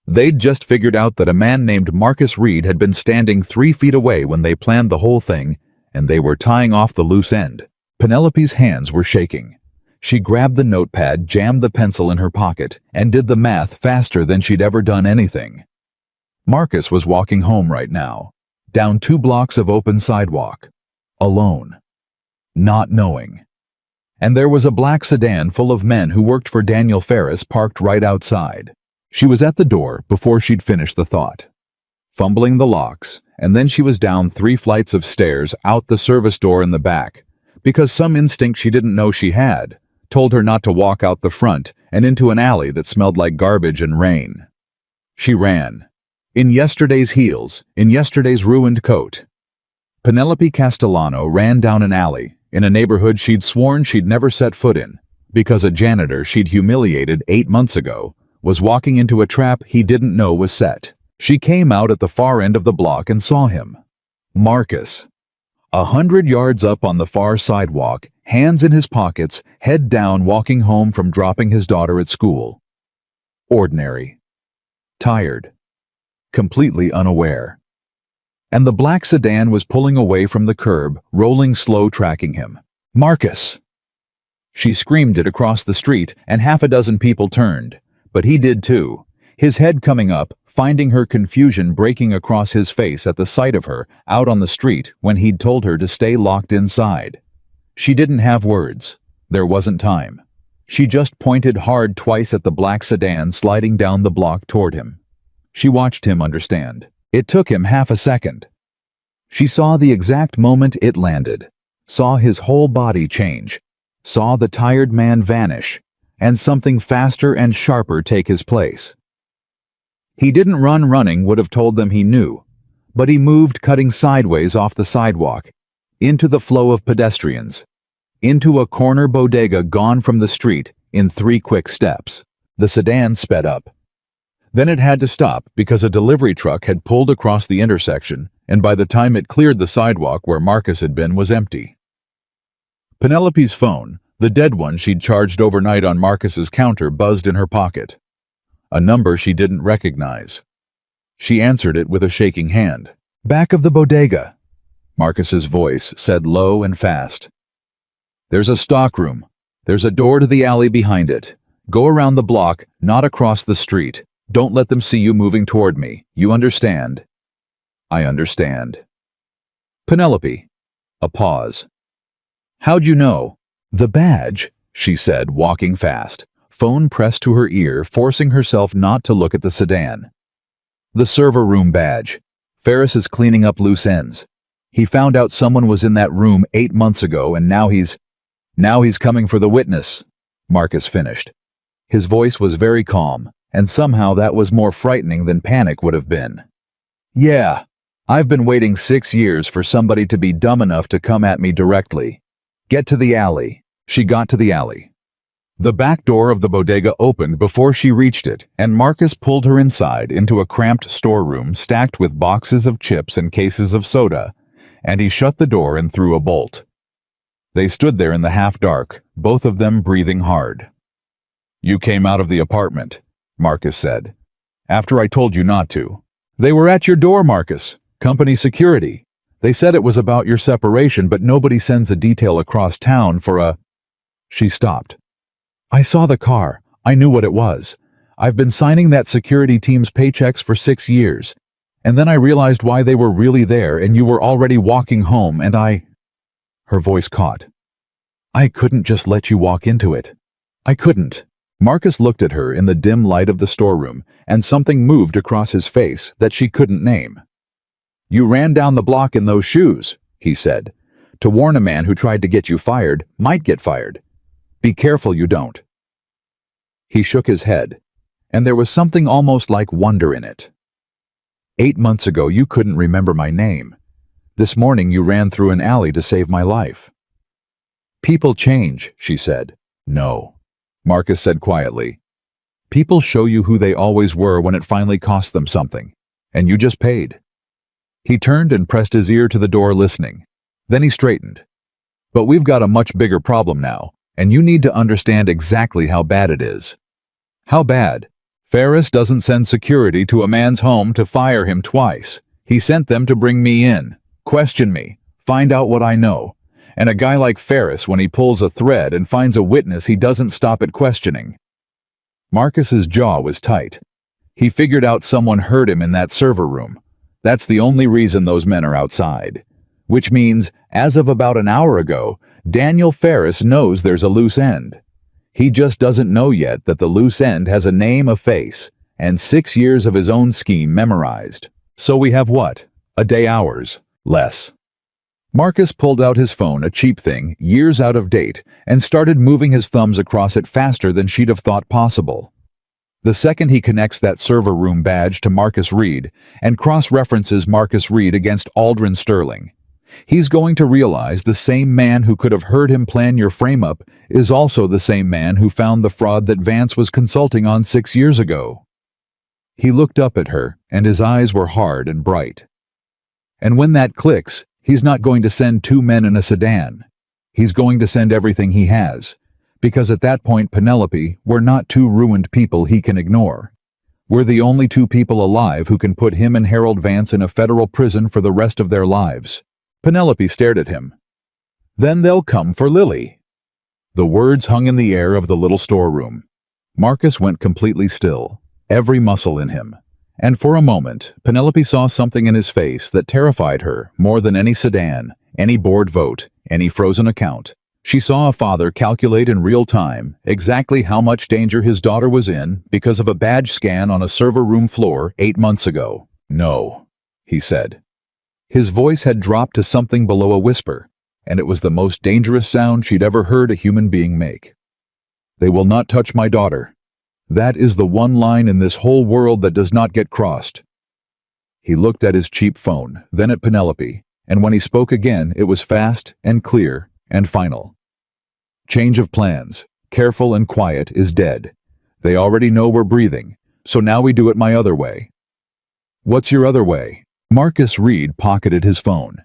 They'd just figured out that a man named Marcus Reed had been standing 3 feet away when they planned the whole thing, and they were tying off the loose end. Penelope's hands were shaking. She grabbed the notepad, jammed the pencil in her pocket, and did the math faster than she'd ever done anything. Marcus was walking home right now, down 2 blocks of open sidewalk, alone, not knowing. And there was a black sedan full of men who worked for Daniel Ferris parked right outside. She was at the door before she'd finished the thought, fumbling the locks, and then she was down 3 flights of stairs out the service door in the back, because some instinct she didn't know she had told her not to walk out the front and into an alley that smelled like garbage and rain. She ran, in yesterday's heels, in yesterday's ruined coat. Penelope Castellano ran down an alley in a neighborhood she'd sworn she'd never set foot in, because a janitor she'd humiliated 8 months ago was walking into a trap he didn't know was set. She came out at the far end of the block and saw him. Marcus. 100 yards up on the far sidewalk, hands in his pockets, head down, walking home from dropping his daughter at school. Ordinary. Tired. Completely unaware. And the black sedan was pulling away from the curb, rolling slow, tracking him. Marcus! She screamed it across the street, and 6 people turned. But he did too, his head coming up, finding her confusion breaking across his face at the sight of her out on the street when he'd told her to stay locked inside. She didn't have words. There wasn't time. She just pointed hard twice at the black sedan sliding down the block toward him. She watched him understand. It took him half a second. She saw the exact moment it landed, saw his whole body change, saw the tired man vanish, and something faster and sharper take his place. He didn't run. Running would have told them he knew, but he moved, cutting sideways off the sidewalk, into the flow of pedestrians, into a corner bodega gone from the street in 3 quick steps. The sedan sped up. Then it had to stop because a delivery truck had pulled across the intersection, and by the time it cleared the sidewalk where Marcus had been, was empty. Penelope's phone, the dead one she'd charged overnight on Marcus's counter, buzzed in her pocket. A number she didn't recognize. She answered it with a shaking hand. Back of the bodega, Marcus's voice said low and fast. There's a stockroom. There's a door to the alley behind it. Go around the block, not across the street. Don't let them see you moving toward me. You understand? I understand. Penelope. A pause. How'd you know? The badge, she said, walking fast, phone pressed to her ear, forcing herself not to look at the sedan. The server room badge. Ferris is cleaning up loose ends. He found out someone was in that room 8 months ago, and now he's coming for the witness, Marcus finished. His voice was very calm, and somehow that was more frightening than panic would have been. Yeah, I've been waiting 6 years for somebody to be dumb enough to come at me directly. Get to the alley. She got to the alley. The back door of the bodega opened before she reached it, and Marcus pulled her inside into a cramped storeroom stacked with boxes of chips and cases of soda, and he shut the door and threw a bolt. They stood there in the half-dark, both of them breathing hard. You came out of the apartment, Marcus said, after I told you not to. They were at your door, Marcus. Company security. They said it was about your separation, but nobody sends a detail across town for a... She stopped. I saw the car. I knew what it was. I've been signing that security team's paychecks for 6 years, and then I realized why they were really there and you were already walking home and I—" Her voice caught. "I couldn't just let you walk into it. I couldn't." Marcus looked at her in the dim light of the storeroom, and something moved across his face that she couldn't name. "You ran down the block in those shoes," he said. "To warn a man who tried to get you fired might get fired. Be careful you don't." He shook his head, and there was something almost like wonder in it. "8 months ago you couldn't remember my name. This morning you ran through an alley to save my life." "People change," she said. "No," Marcus said quietly. "People show you who they always were when it finally cost them something, and you just paid." He turned and pressed his ear to the door listening. Then he straightened. "But we've got a much bigger problem now, and you need to understand exactly how bad it is." "How bad?" "Ferris doesn't send security to a man's home to fire him twice. He sent them to bring me in, question me, find out what I know. And a guy like Ferris, when he pulls a thread and finds a witness, he doesn't stop at questioning." Marcus's jaw was tight. He figured out someone heard him in that server room. That's the only reason those men are outside. Which means, as of about an hour ago, Daniel Ferris knows there's a loose end. He just doesn't know yet that the loose end has a name, a face, and 6 years of his own scheme memorized. So we have what? A day hours. Less. Marcus pulled out his phone, a cheap thing, years out of date, and started moving his thumbs across it faster than she'd have thought possible. The second he connects that server room badge to Marcus Reed and cross-references Marcus Reed against Aldrin Sterling, he's going to realize the same man who could have heard him plan your frame-up is also the same man who found the fraud that Vance was consulting on 6 years ago. He looked up at her, and his eyes were hard and bright. And when that clicks, he's not going to send 2 men in a sedan. He's going to send everything he has. Because at that point, Penelope, we're not 2 ruined people he can ignore. We're the only 2 people alive who can put him and Harold Vance in a federal prison for the rest of their lives. Penelope stared at him. "Then they'll come for Lily." The words hung in the air of the little storeroom. Marcus went completely still, every muscle in him. And for a moment, Penelope saw something in his face that terrified her more than any sedan, any board vote, any frozen account. She saw a father calculate in real time exactly how much danger his daughter was in because of a badge scan on a server room floor 8 months ago. "No," he said. His voice had dropped to something below a whisper, and it was the most dangerous sound she'd ever heard a human being make. "They will not touch my daughter. That is the one line in this whole world that does not get crossed." He looked at his cheap phone, then at Penelope, and when he spoke again, it was fast and clear and final. "Change of plans, careful and quiet, is dead. They already know we're breathing, so now we do it my other way." "What's your other way?" Marcus Reed pocketed his phone.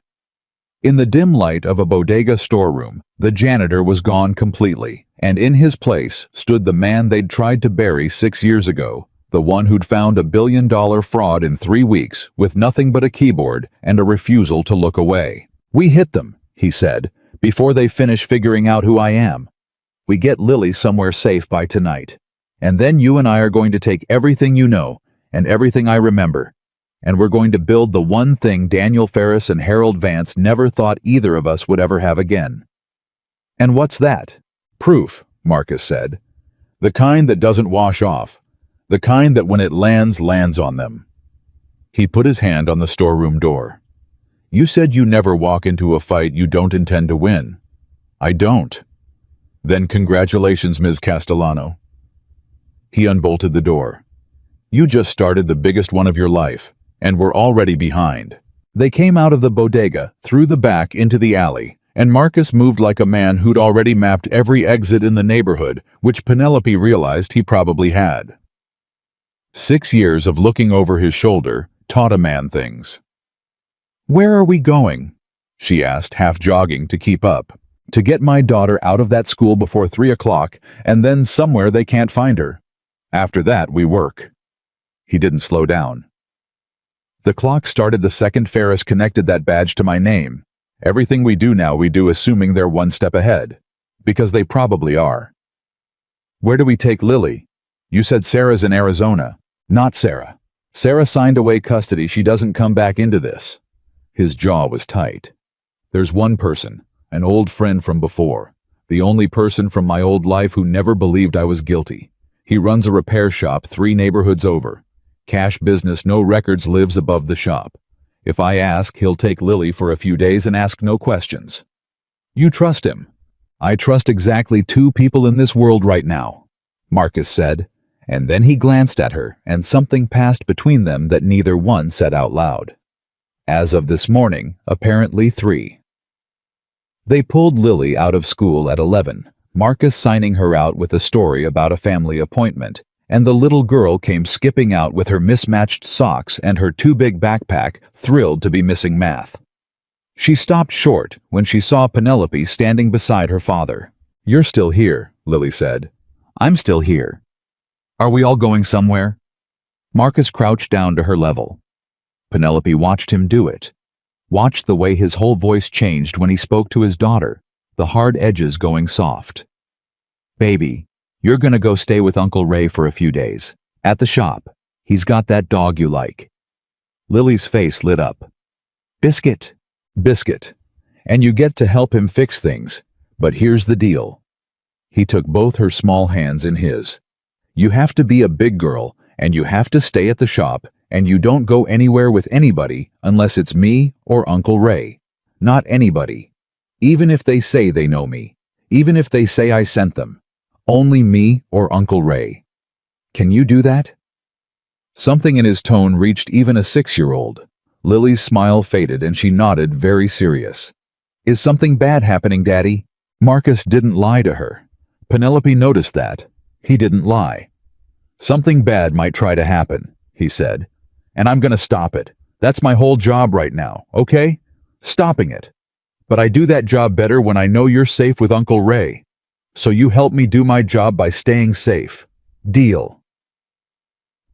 In the dim light of a bodega storeroom, the janitor was gone completely, and in his place stood the man they'd tried to bury 6 years ago, the one who'd found $1 billion fraud in 3 weeks with nothing but a keyboard and a refusal to look away. "We hit them," he said, "before they finish figuring out who I am. We get Lily somewhere safe by tonight. And then you and I are going to take everything you know and everything I remember, and we're going to build the one thing Daniel Ferris and Harold Vance never thought either of us would ever have again." "And what's that?" "Proof," Marcus said. "The kind that doesn't wash off. The kind that when it lands on them." He put his hand on the storeroom door. "You said you never walk into a fight you don't intend to win." "I don't." "Then congratulations, Ms. Castellano." He unbolted the door. "You just started the biggest one of your life, and we're already behind." They came out of the bodega, through the back into the alley, and Marcus moved like a man who'd already mapped every exit in the neighborhood, which Penelope realized he probably had. 6 years of looking over his shoulder taught a man things. "Where are we going?" she asked, half jogging to keep up. "To get my daughter out of that school before 3 o'clock, and then somewhere they can't find her. After that, we work." He didn't slow down. "The clock started the second Ferris connected that badge to my name. Everything we do now we do assuming they're one step ahead. Because they probably are." "Where do we take Lily?" You said Sarah's in Arizona. Not Sarah. Sarah signed away custody. She doesn't come back into this. His jaw was tight. There's one person, an old friend from before, the only person from my old life who never believed I was guilty. He runs a repair shop 3 neighborhoods over. Cash business, no records, lives above the shop. If I ask, he'll take Lily for a few days and ask no questions. You trust him. I trust exactly 2 people in this world right now, Marcus said, and then he glanced at her, and something passed between them that neither one said out loud. As of this morning, apparently 3. They pulled Lily out of school at 11, Marcus signing her out with a story about a family appointment, and the little girl came skipping out with her mismatched socks and her too big backpack, thrilled to be missing math. She stopped short when she saw Penelope standing beside her father. You're still here, Lily said. I'm still here. Are we all going somewhere? Marcus crouched down to her level. Penelope watched him do it. Watched the way his whole voice changed when he spoke to his daughter, the hard edges going soft. Baby, you're gonna go stay with Uncle Ray for a few days. At the shop. He's got that dog you like. Lily's face lit up. Biscuit. Biscuit. And you get to help him fix things. But here's the deal. He took both her small hands in his. You have to be a big girl, and you have to stay at the shop, and you don't go anywhere with anybody unless it's me or Uncle Ray. Not anybody. Even if they say they know me. Even if they say I sent them. Only me or Uncle Ray. Can you do that? Something in his tone reached even a 6-year-old. Lily's smile faded and she nodded, very serious. Is something bad happening, Daddy? Marcus didn't lie to her. Penelope noticed that. He didn't lie. Something bad might try to happen, he said. And I'm gonna stop it. That's my whole job right now, okay? Stopping it. But I do that job better when I know you're safe with Uncle Ray. So you help me do my job by staying safe. Deal.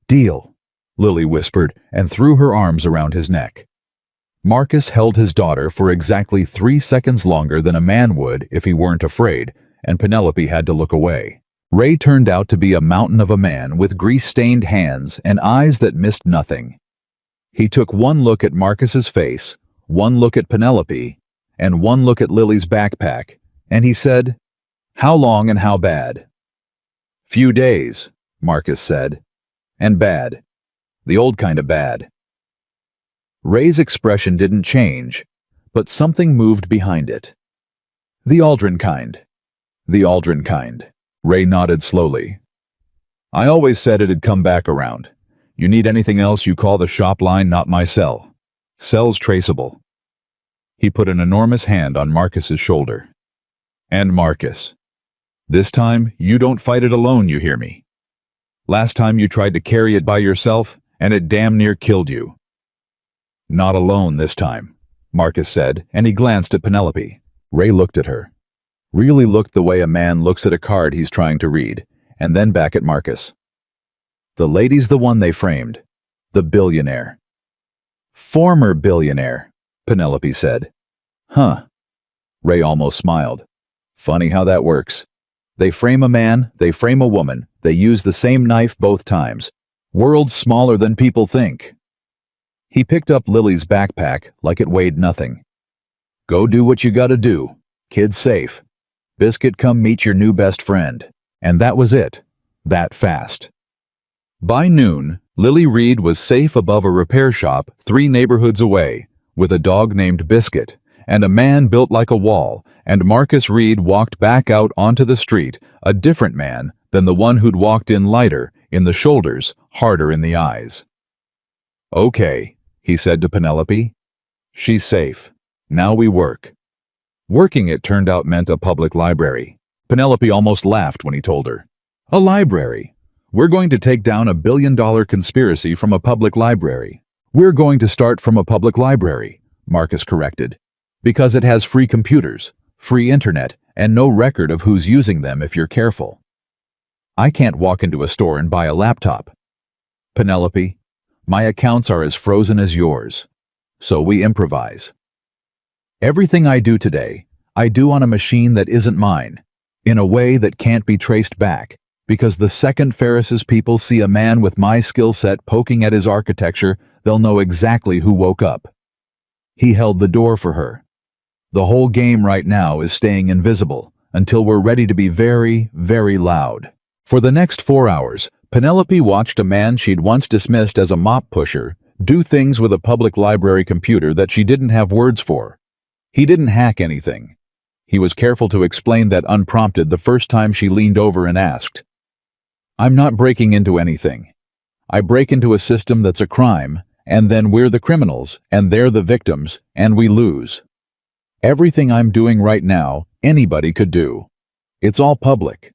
Deal, Lily whispered and threw her arms around his neck. Marcus held his daughter for exactly 3 seconds longer than a man would if he weren't afraid, and Penelope had to look away. Ray turned out to be a mountain of a man with grease-stained hands and eyes that missed nothing. He took one look at Marcus's face, one look at Penelope, and one look at Lily's backpack, and he said, How long and how bad? Few days, Marcus said. And bad. The old kind of bad. Ray's expression didn't change, but something moved behind it. The Aldrin kind. The Aldrin kind. Ray nodded slowly. I always said it'd come back around. You need anything else, you call the shop line, not my cell. Cell's traceable. He put an enormous hand on Marcus's shoulder. And Marcus. This time, you don't fight it alone, you hear me? Last time you tried to carry it by yourself, and it damn near killed you. Not alone this time, Marcus said, and he glanced at Penelope. Ray looked at her. Really looked the way a man looks at a card he's trying to read, and then back at Marcus. The lady's the one they framed. The billionaire. Former billionaire, Penelope said. Huh. Ray almost smiled. Funny how that works. They frame a man, they frame a woman, they use the same knife both times. World's smaller than people think. He picked up Lily's backpack like it weighed nothing. Go do what you gotta do. Kid's safe. Biscuit, come meet your new best friend. And that was it. That fast. By noon, Lily Reed was safe above a repair shop 3 neighborhoods away, with a dog named Biscuit, and a man built like a wall, and Marcus Reed walked back out onto the street, a different man than the one who'd walked in lighter, in the shoulders, harder in the eyes. Okay, he said to Penelope. She's safe. Now we work. Working, it turned out, meant a public library. Penelope almost laughed when he told her. A library. We're going to take down a $1 billion conspiracy from a public library. We're going to start from a public library, Marcus corrected. Because it has free computers, free internet, and no record of who's using them if you're careful. I can't walk into a store and buy a laptop. Penelope, my accounts are as frozen as yours. So we improvise. Everything I do today, I do on a machine that isn't mine, in a way that can't be traced back, Because the second Ferris's people see a man with my skill set poking at his architecture, they'll know exactly who woke up. He held the door for her. The whole game right now is staying invisible until we're ready to be very, very loud. For the next 4 hours, Penelope watched a man she'd once dismissed as a mop pusher do things with a public library computer that she didn't have words for. He didn't hack anything. He was careful to explain that unprompted the first time she leaned over and asked, "I'm not breaking into anything. I break into a system that's a crime, and then we're the criminals, and they're the victims, and we lose. Everything I'm doing right now, anybody could do. It's all public.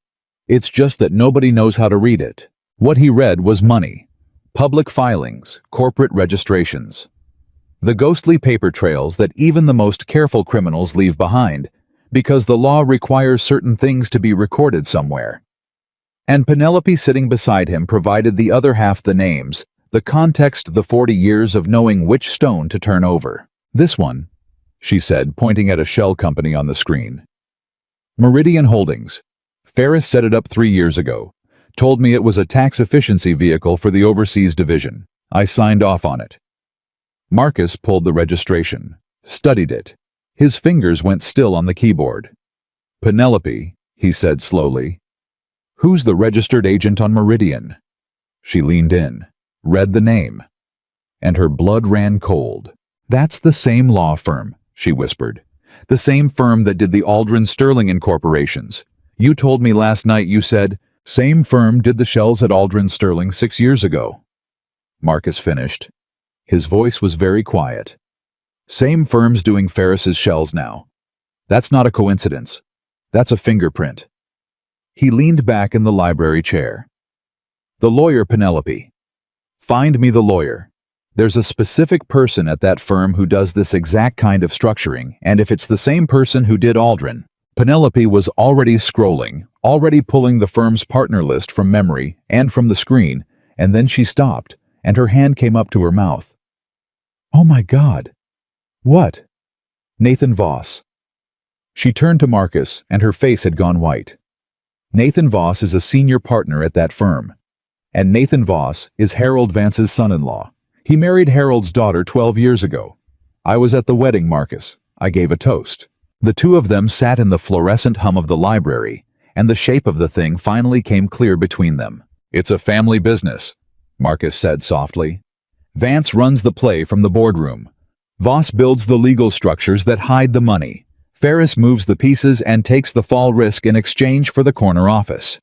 It's just that nobody knows how to read it." What he read was money, public filings, corporate registrations. The ghostly paper trails that even the most careful criminals leave behind, because the law requires certain things to be recorded somewhere. And Penelope sitting beside him provided the other half, the names, the context, the 40 years of knowing which stone to turn over. "This one," she said, pointing at a shell company on the screen. "Meridian Holdings. Ferris set it up 3 years ago. Told me it was a tax efficiency vehicle for the overseas division. I signed off on it." Marcus pulled the registration, studied it. His fingers went still on the keyboard. "Penelope," he said slowly. "Who's the registered agent on Meridian?" She leaned in, read the name, and her blood ran cold. "That's the same law firm," she whispered. "The same firm that did the Aldrin Sterling Incorporations. You told me last night, you said, same firm did the shells at Aldrin Sterling 6 years ago." Marcus finished. His voice was very quiet. "Same firm's doing Ferris's shells now. That's not a coincidence. That's a fingerprint." He leaned back in the library chair. "The lawyer, Penelope. Find me the lawyer. There's a specific person at that firm who does this exact kind of structuring, and if it's the same person who did Aldrin..." Penelope was already scrolling, already pulling the firm's partner list from memory and from the screen, and then she stopped, and her hand came up to her mouth. "Oh my God!" "What?" "Nathan Voss." She turned to Marcus, and her face had gone white. "Nathan Voss is a senior partner at that firm. And Nathan Voss is Harold Vance's son-in-law. He married Harold's daughter 12 years ago. I was at the wedding, Marcus. I gave a toast. The two of them sat in the fluorescent hum of the library, and the shape of the thing finally came clear between them. "It's a family business," Marcus said softly. "Vance runs the play from the boardroom. Voss builds the legal structures that hide the money. Ferris moves the pieces and takes the fall risk in exchange for the corner office.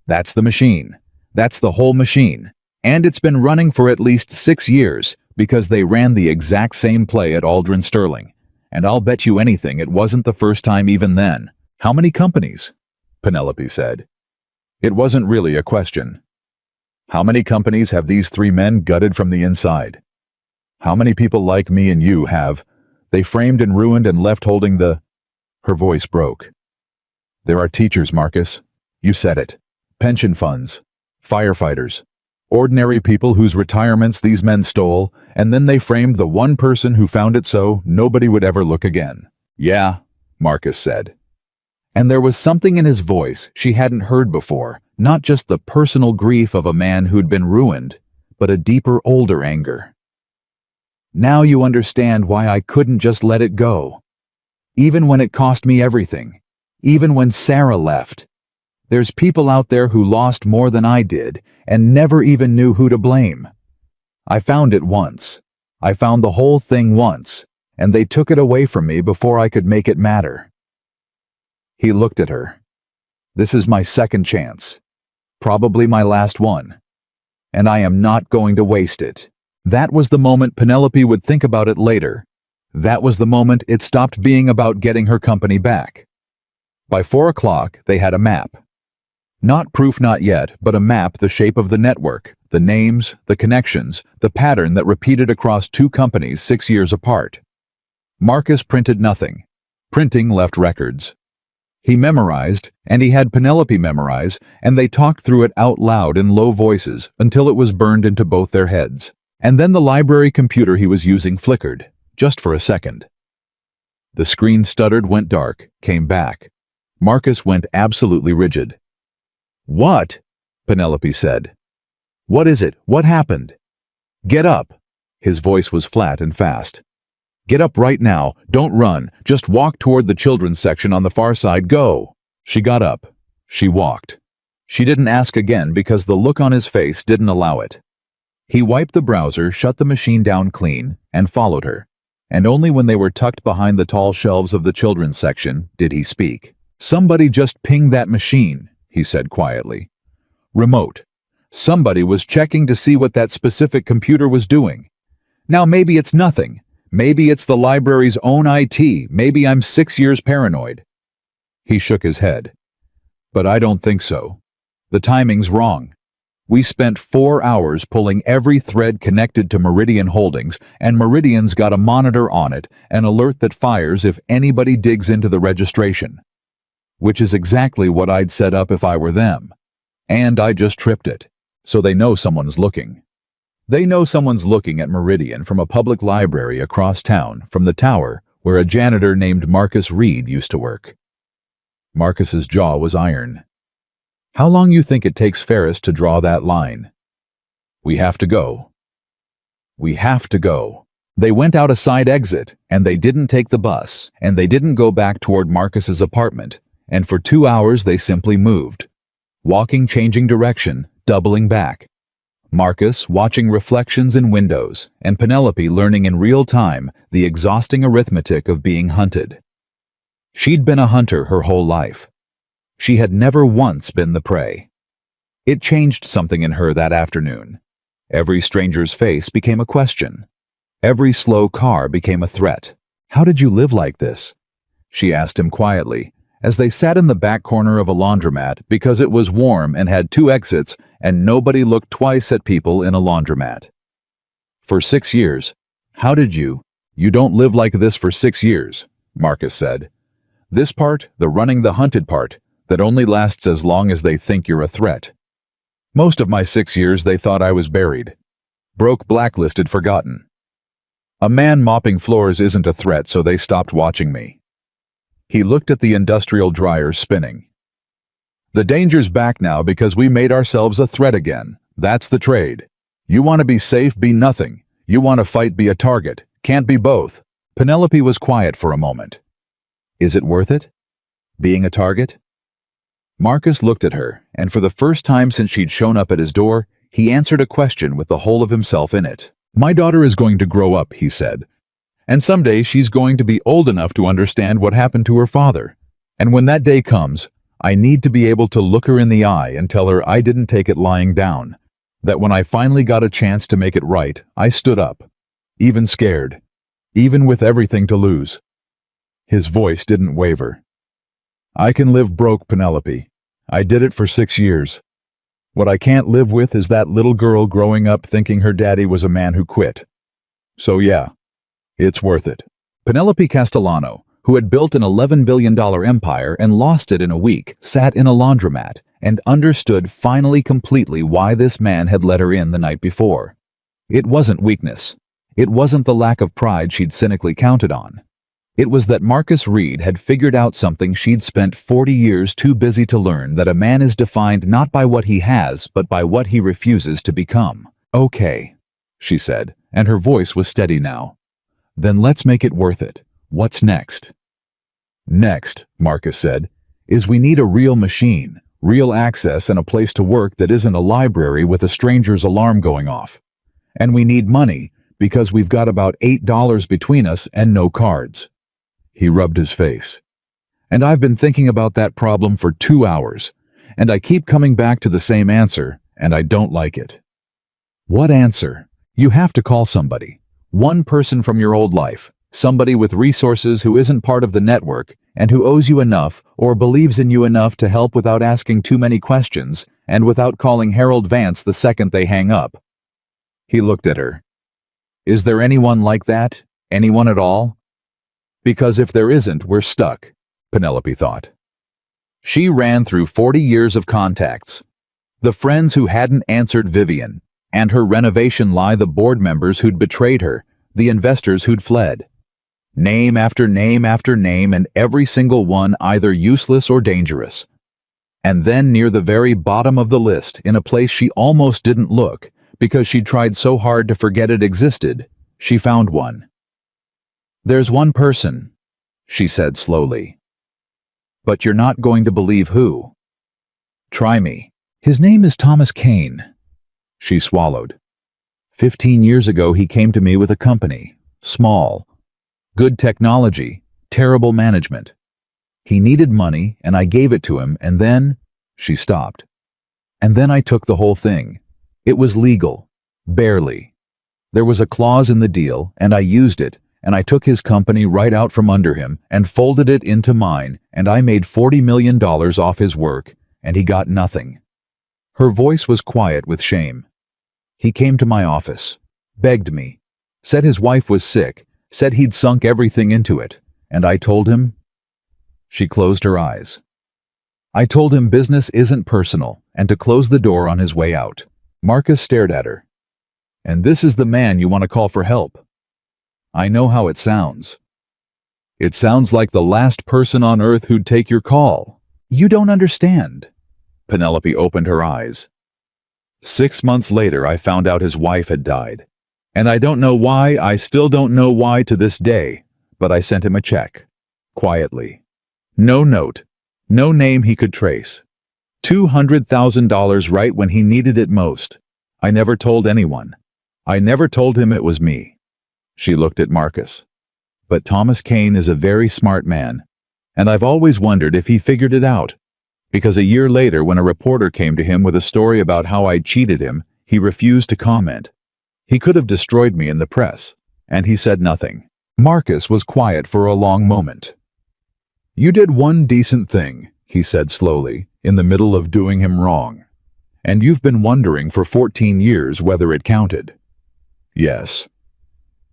That's the machine. That's the whole machine. And it's been running for at least 6 years, because they ran the exact same play at Aldrin Sterling. And I'll bet you anything it wasn't the first time even then." "How many companies?" Penelope said. It wasn't really a question. "How many companies have these 3 men gutted from the inside? How many people like me and you have they framed and ruined and left holding the..." Her voice broke. "There are teachers, Marcus. You said it. Pension funds. Firefighters. Ordinary people whose retirements these men stole, and then they framed the one person who found it so nobody would ever look again." "Yeah," Marcus said. And there was something in his voice she hadn't heard before, not just the personal grief of a man who'd been ruined, but a deeper, older anger. "Now you understand why I couldn't just let it go. Even when it cost me everything. Even when Sarah left. There's people out there who lost more than I did and never even knew who to blame. I found it once. I found the whole thing once, and they took it away from me before I could make it matter." He looked at her. "This is my second chance. Probably my last one. And I am not going to waste it." That was the moment Penelope would think about it later. That was the moment it stopped being about getting her company back. By 4 o'clock, they had a map. Not proof, not yet, but a map the shape of the network, the names, the connections, the pattern that repeated across 2 companies 6 years apart. Marcus printed nothing. Printing left records. He memorized, and he had Penelope memorize, and they talked through it out loud in low voices until it was burned into both their heads. And then the library computer he was using flickered, just for a second. The screen stuttered, went dark, came back. Marcus went absolutely rigid. "What?" Penelope said. "What is it? What happened?" "Get up." His voice was flat and fast. "Get up right now. Don't run. Just walk toward the children's section on the far side. Go." She got up. She walked. She didn't ask again because the look on his face didn't allow it. He wiped the browser, shut the machine down clean, and followed her. And only when they were tucked behind the tall shelves of the children's section did he speak. "Somebody just pinged that machine," he said quietly. "Remote. Somebody was checking to see what that specific computer was doing. Now maybe it's nothing. Maybe it's the library's own IT. Maybe I'm 6 years paranoid." He shook his head. "But I don't think so. The timing's wrong. We spent 4 hours pulling every thread connected to Meridian Holdings, and Meridian's got a monitor on it, an alert that fires if anybody digs into the registration. Which is exactly what I'd set up if I were them. And I just tripped it. So they know someone's looking. They know someone's looking at Meridian from a public library across town, from the tower where a janitor named Marcus Reed used to work." Marcus's jaw was iron. "How long you think it takes Ferris to draw that line?" "We have to go." "We have to go." They went out a side exit, and they didn't take the bus, and they didn't go back toward Marcus's apartment, and for 2 hours they simply moved. Walking, changing direction, doubling back. Marcus watching reflections in windows, and Penelope learning in real time the exhausting arithmetic of being hunted. She'd been a hunter her whole life. She had never once been the prey. It changed something in her that afternoon. Every stranger's face became a question. Every slow car became a threat. "How did you live like this?" she asked him quietly, as they sat in the back corner of a laundromat because it was warm and had 2 exits and nobody looked twice at people in a laundromat. "For 6 years. How did you? You don't live like this for 6 years, Marcus said. "This part, the running the hunted part, that only lasts as long as they think you're a threat. Most of my 6 years they thought I was buried. Broke, blacklisted, forgotten. A man mopping floors isn't a threat, so they stopped watching me." He looked at the industrial dryers spinning. "The danger's back now because we made ourselves a threat again. That's the trade. You want to be safe, be nothing. You want to fight, be a target. Can't be both." Penelope was quiet for a moment. "Is it worth it? Being a target?" Marcus looked at her, and for the first time since she'd shown up at his door, he answered a question with the whole of himself in it. "My daughter is going to grow up," he said. "And someday she's going to be old enough to understand what happened to her father. And when that day comes, I need to be able to look her in the eye and tell her I didn't take it lying down. That when I finally got a chance to make it right, I stood up. Even scared. Even with everything to lose." His voice didn't waver. "I can live broke, Penelope. I did it for 6 years. What I can't live with is that little girl growing up thinking her daddy was a man who quit. So yeah, it's worth it." Penelope Castellano, who had built an $11 billion empire and lost it in a week, sat in a laundromat and understood finally completely why this man had let her in the night before. It wasn't weakness. It wasn't the lack of pride she'd cynically counted on. It was that Marcus Reed had figured out something she'd spent 40 years too busy to learn, that a man is defined not by what he has, but by what he refuses to become. "Okay," she said, and her voice was steady now. "Then let's make it worth it. What's next?" "Next," Marcus said, "is we need a real machine, real access, and a place to work that isn't a library with a stranger's alarm going off. And we need money, because we've got about $8 between us and no cards." He rubbed his face. "And I've been thinking about that problem for 2 hours, and I keep coming back to the same answer, and I don't like it." "What answer?" "You have to call somebody. One person from your old life. Somebody with resources who isn't part of the network and who owes you enough or believes in you enough to help without asking too many questions and without calling Harold Vance the second they hang up." He looked at her. "Is there anyone like that? Anyone at all?" Because if there isn't, we're stuck, Penelope thought. She ran through 40 years of contacts. The friends who hadn't answered Vivian, and her renovation lie the board members who'd betrayed her, the investors who'd fled. Name after name after name, and every single one either useless or dangerous. And then near the very bottom of the list, in a place she almost didn't look, because she'd tried so hard to forget it existed, she found one. "There's one person," she said slowly. "But you're not going to believe who. Try me. His name is Thomas Kane." She swallowed. 15 years ago he came to me with a company. Small. Good technology. Terrible management. He needed money, and I gave it to him, and then... She stopped. "And then I took the whole thing. It was legal. Barely. There was a clause in the deal, and I used it, and I took his company right out from under him and folded it into mine, and I made $40 million off his work, and he got nothing." Her voice was quiet with shame. "He came to my office, begged me, said his wife was sick, said he'd sunk everything into it, and I told him..." She closed her eyes. "I told him business isn't personal, and to close the door on his way out." Marcus stared at her. "And this is the man you want to call for help?" "I know how it sounds. It sounds like the last person on earth who'd take your call." "You don't understand." Penelope opened her eyes. 6 months later, I found out his wife had died. And I don't know why, I still don't know why to this day, but I sent him a check. Quietly. No note. No name he could trace. $200,000 right when he needed it most. I never told anyone. I never told him it was me. She looked at Marcus. But Thomas Kane is a very smart man, and I've always wondered if he figured it out. Because a year later, when a reporter came to him with a story about how I'd cheated him, he refused to comment. He could have destroyed me in the press, and he said nothing. Marcus was quiet for a long moment. "You did one decent thing," he said slowly, in the middle of doing him wrong. "And you've been wondering for 14 years whether it counted." "Yes."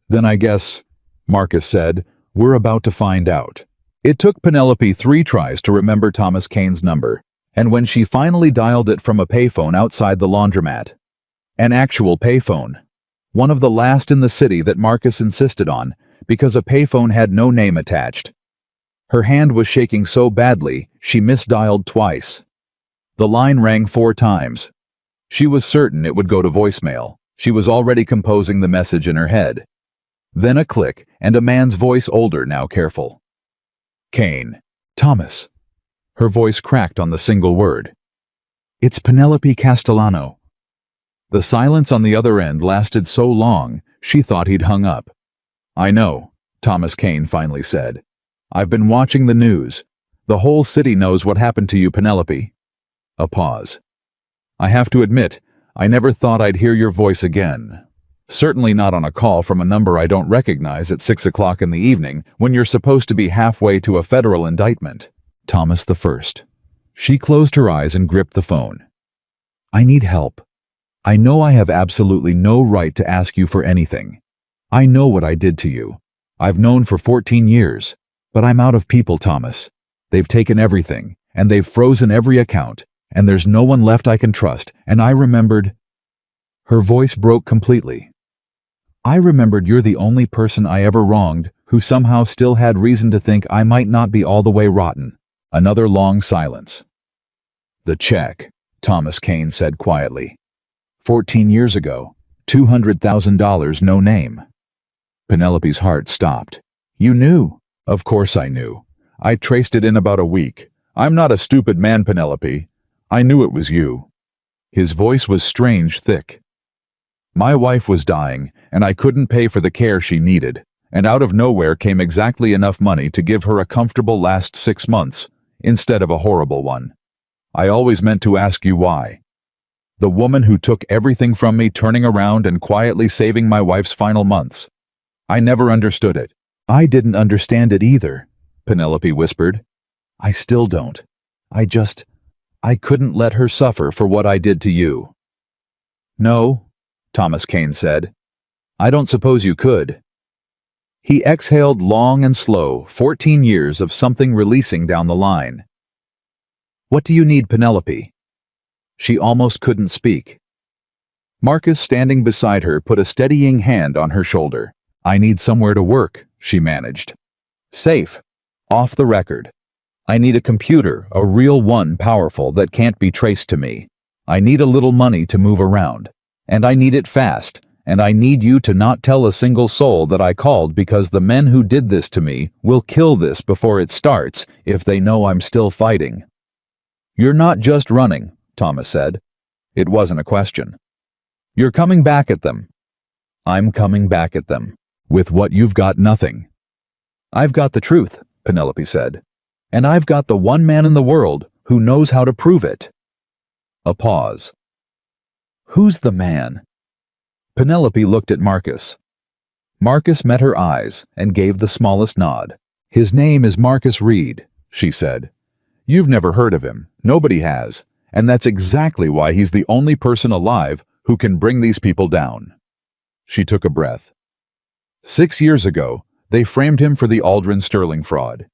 "Then I guess," Marcus said, "we're about to find out." It took Penelope 3 tries to remember Thomas Kane's number, and when she finally dialed it from a payphone outside the laundromat. An actual payphone. One of the last in the city that Marcus insisted on, because a payphone had no name attached. Her hand was shaking so badly, she misdialed twice. The line rang 4 times. She was certain it would go to voicemail. She was already composing the message in her head. Then a click, and a man's voice, older now, careful. "Kane. Thomas." Her voice cracked on the single word. "It's Penelope Castellano." The silence on the other end lasted so long, she thought he'd hung up. "I know," Thomas Kane finally said. "I've been watching the news. The whole city knows what happened to you, Penelope." A pause. "I have to admit, I never thought I'd hear your voice again. Certainly not on a call from a number I don't recognize at 6 o'clock in the evening when you're supposed to be halfway to a federal indictment." Thomas the First. She closed her eyes and gripped the phone. "I need help. I know I have absolutely no right to ask you for anything. I know what I did to you. I've known for 14 years. But I'm out of people, Thomas. They've taken everything, and they've frozen every account, and there's no one left I can trust, and I remembered..." Her voice broke completely. "I remembered you're the only person I ever wronged who somehow still had reason to think I might not be all the way rotten." Another long silence. "The check," Thomas Kane said quietly. 14 years ago, $200,000, no name." Penelope's heart stopped. "You knew." "Of course I knew. I traced it in about a week. I'm not a stupid man, Penelope. I knew it was you." His voice was strange thick. "My wife was dying, and I couldn't pay for the care she needed, and out of nowhere came exactly enough money to give her a comfortable last 6 months, instead of a horrible one. I always meant to ask you why. The woman who took everything from me, turning around and quietly saving my wife's final months. I never understood it." "I didn't understand it either," Penelope whispered. "I still don't. I couldn't let her suffer for what I did to you." "No," Thomas Kane said. "I don't suppose you could." He exhaled long and slow, 14 years of something releasing down the line. "What do you need, Penelope?" She almost couldn't speak. Marcus, standing beside her, put a steadying hand on her shoulder. "I need somewhere to work," she managed. "Safe. Off the record. I need a computer, a real one, powerful, that can't be traced to me. I need a little money to move around. And I need it fast, and I need you to not tell a single soul that I called, because the men who did this to me will kill this before it starts if they know I'm still fighting." "You're not just running," Thomas said. It wasn't a question. "You're coming back at them." "I'm coming back at them. With what you've got, nothing." "I've got the truth," Penelope said. "And I've got the one man in the world who knows how to prove it." A pause. "Who's the man?" Penelope looked at Marcus. Marcus met her eyes and gave the smallest nod. "His name is Marcus Reed," she said. "You've never heard of him. Nobody has. And that's exactly why he's the only person alive who can bring these people down." She took a breath. 6 years ago, they framed him for the Aldrin Sterling fraud.